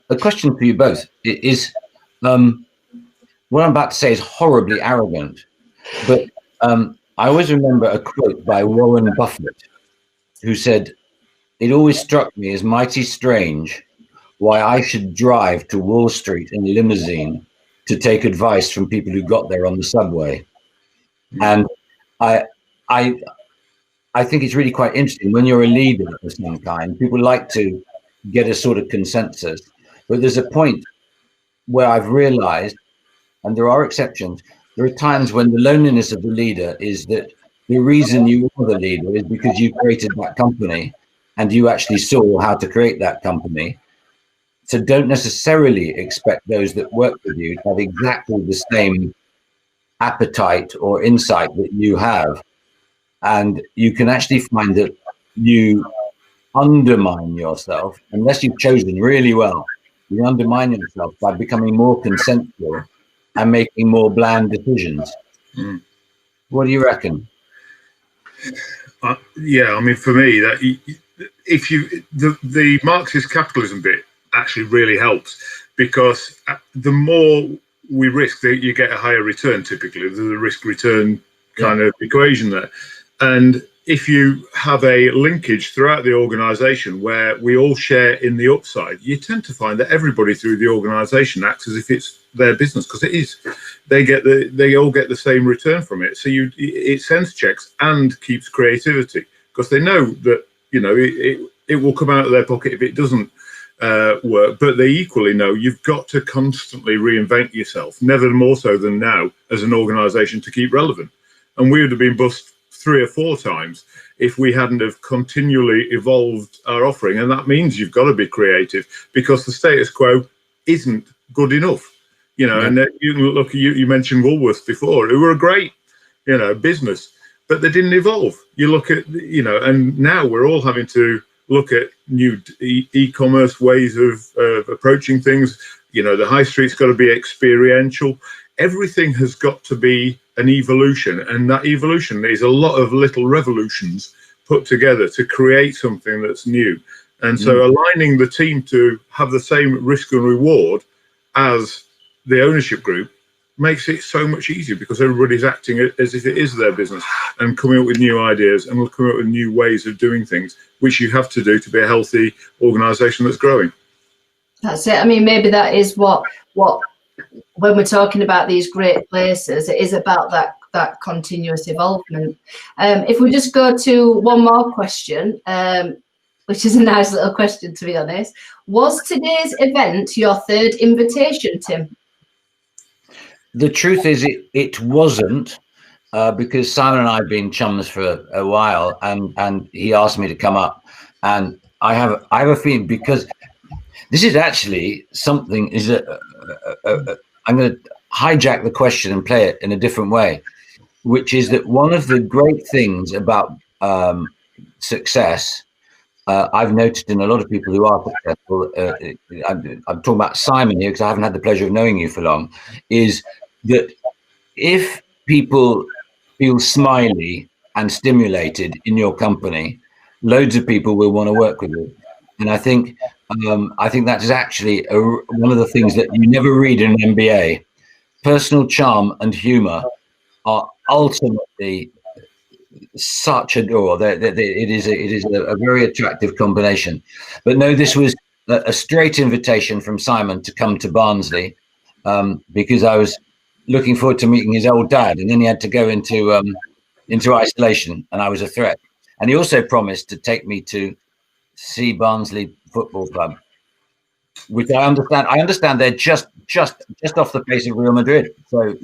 A question for you both is, what I'm about to say is horribly arrogant, but I always remember a quote by Warren Buffett, who said, "It always struck me as mighty strange why I should drive to Wall Street in a limousine to take advice from people who got there on the subway." And I think it's really quite interesting when you're a leader of some kind. People like to get a sort of consensus, but there's a point where I've realized, and there are exceptions, there are times when the loneliness of the leader is that the reason you are the leader is because you created that company and you actually saw how to create that company. So don't necessarily expect those that work with you to have exactly the same appetite or insight that you have. And you can actually find that you undermine yourself unless you've chosen really well you undermine yourself by becoming more consensual and making more bland decisions. Mm. What do you reckon? Yeah, I mean, for me, that if you the Marxist capitalism bit actually really helps, because the more we risk, you get a higher return. Typically, there's a risk-return kind of equation there, and if you have a linkage throughout the organisation where we all share in the upside, you tend to find that everybody through the organisation acts as if it's their business, because it is. They all get the same return from it. So it sense checks and keeps creativity, because they know that it will come out of their pocket if it doesn't work. But they equally know you've got to constantly reinvent yourself, never more so than now as an organisation, to keep relevant. And we would have been bust 3 or 4 times if we hadn't have continually evolved our offering. And that means you've got to be creative, because the status quo isn't good enough. And you look, you mentioned Woolworths before, who were a great, business, but they didn't evolve. You look at, and now we're all having to look at new e-commerce ways of approaching things. The high street's got to be experiential. Everything has got to be an evolution, and that evolution is a lot of little revolutions put together to create something that's new. And so aligning the team to have the same risk and reward as the ownership group makes it so much easier, because everybody's acting as if it is their business and coming up with new ideas and coming up with new ways of doing things, which you have to do to be a healthy organisation that's growing. That's it. I mean, maybe that is what when we're talking about these great places, it is about that continuous involvement. If we just go to one more question, which is a nice little question, to be honest. Was today's event your 3rd invitation, Tim? The truth is, it wasn't, because Simon and I have been chums for a while, and he asked me to come up, and I have a feeling, because this is actually something. I'm going to hijack the question and play it in a different way, which is that one of the great things about success, I've noticed in a lot of people who are successful, I'm talking about Simon here because I haven't had the pleasure of knowing you for long, is that if people feel smiley and stimulated in your company, loads of people will want to work with you. And I think that is actually one of the things that you never read in an MBA. Personal charm and humor are ultimately such a door. It is a very attractive combination. But no, this was a straight invitation from Simon to come to Barnsley, because I was looking forward to meeting his old dad, and then he had to go into isolation, and I was a threat. And he also promised to take me to see Barnsley Football Club, which I understand. I understand they're just off the pace of Real Madrid. So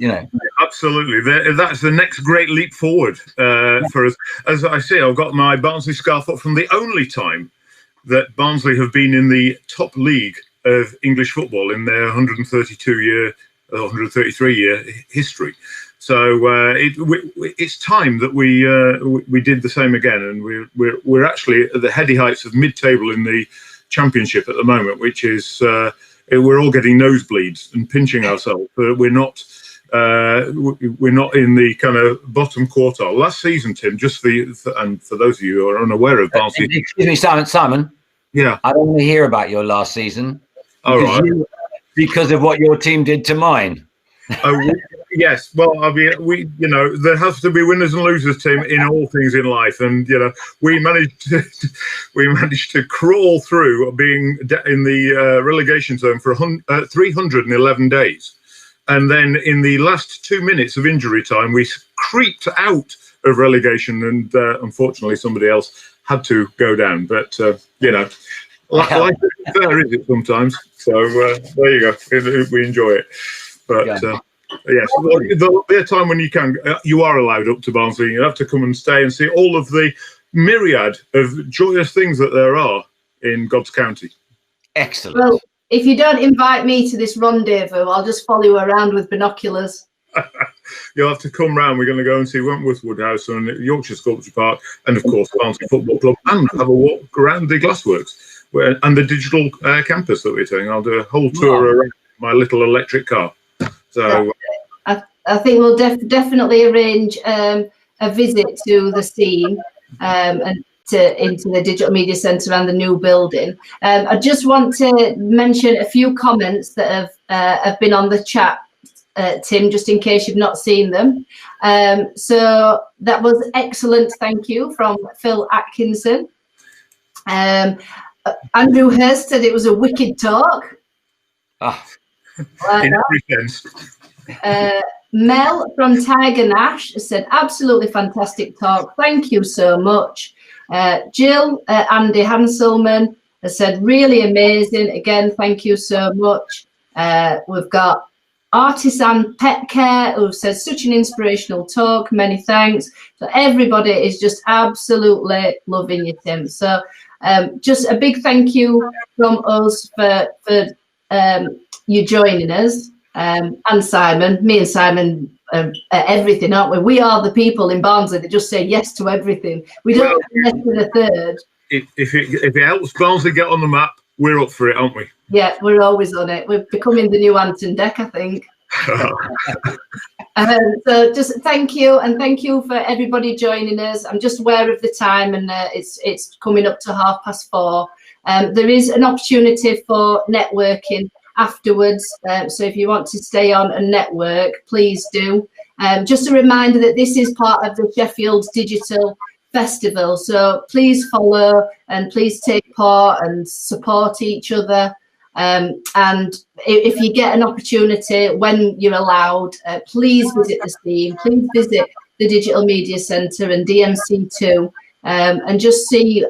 absolutely, that's the next great leap forward for us. As I say, I've got my Barnsley scarf up from the only time that Barnsley have been in the top league of English football in their 133-year history. So it's time that we did the same again, and we're actually at the heady heights of mid-table in the Championship at the moment, which is we're all getting nosebleeds and pinching ourselves, but we're not in the kind of bottom quartile. Last season, Tim, just for those of you who are unaware of Barnsley. Excuse me, Simon. Yeah, I don't want to hear about your last season. All right. Because of what your team did to mine. Yes, well, I mean, there has to be winners and losers, Tim, in all things in life, and we managed to crawl through being in the relegation zone for 311 days, and then in the last 2 minutes of injury time, we creeped out of relegation, and unfortunately, somebody else had to go down. But life is fair, is it sometimes? So there you go. We enjoy it, but. Yes, there'll be a time when you are allowed up to Barnsley. You have to come and stay and see all of the myriad of joyous things that there are in God's county. Excellent. Well, if you don't invite me to this rendezvous, I'll just follow you around with binoculars. You'll have to come round. We're going to go and see Wentworth Woodhouse and Yorkshire Sculpture Park, and of course Barnsley Football Club, and have a walk around the glassworks, and the digital campus that we're doing. I'll do a whole tour around my little electric car. So I think we'll definitely arrange a visit to the scene and into the Digital Media Centre and the new building. I just want to mention a few comments that have been on the chat, Tim, just in case you've not seen them. So that was excellent, thank you, from Phil Atkinson. Andrew Hurst said it was a wicked talk. In every sense. Mel from Tiger Nash said, absolutely fantastic talk. Thank you so much. Jill, Andy Hanselman has said, really amazing. Again, thank you so much. We've got Artisan Pet Care who says, such an inspirational talk. Many thanks. So everybody is just absolutely loving you, Tim. So just a big thank you from us for you joining us. And Simon, me and Simon, everything, aren't we? We are the people in Barnsley that just say yes to everything. We don't say yes to the third. If it helps Barnsley get on the map, we're up for it, aren't we? Yeah, we're always on it. We're becoming the new Anton Deck, I think. So just thank you, and thank you for everybody joining us. I'm just aware of the time, and it's coming up to 4:30. There is an opportunity for networking afterwards, so if you want to stay on and network, please do. Just a reminder that this is part of the Sheffield Digital Festival, so please follow and please take part and support each other. And if you get an opportunity when you're allowed, please visit the scene, please visit the Digital Media Centre and DMC2, and just see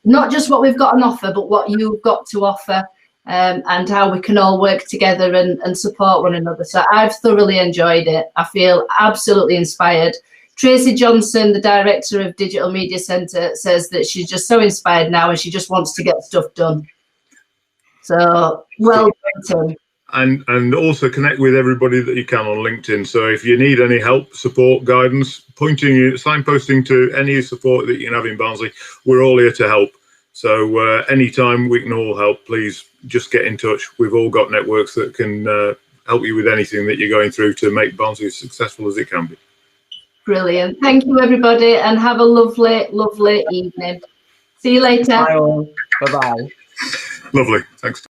not just what we've got on offer, but what you've got to offer. And how we can all work together and support one another. So I've thoroughly enjoyed it. I feel absolutely inspired. Tracy Johnson, the director of Digital Media Centre, says that she's just so inspired now and she just wants to get stuff done. So well done, Tim. And also connect with everybody that you can on LinkedIn. So if you need any help, support, guidance, signposting to any support that you can have in Barnsley, we're all here to help. So anytime we can all help, please just get in touch. We've all got networks that can help you with anything that you're going through to make Barnsley as successful as it can be. Brilliant. Thank you, everybody, and have a lovely, lovely evening. See you later. Bye all. Bye-bye. Lovely. Thanks.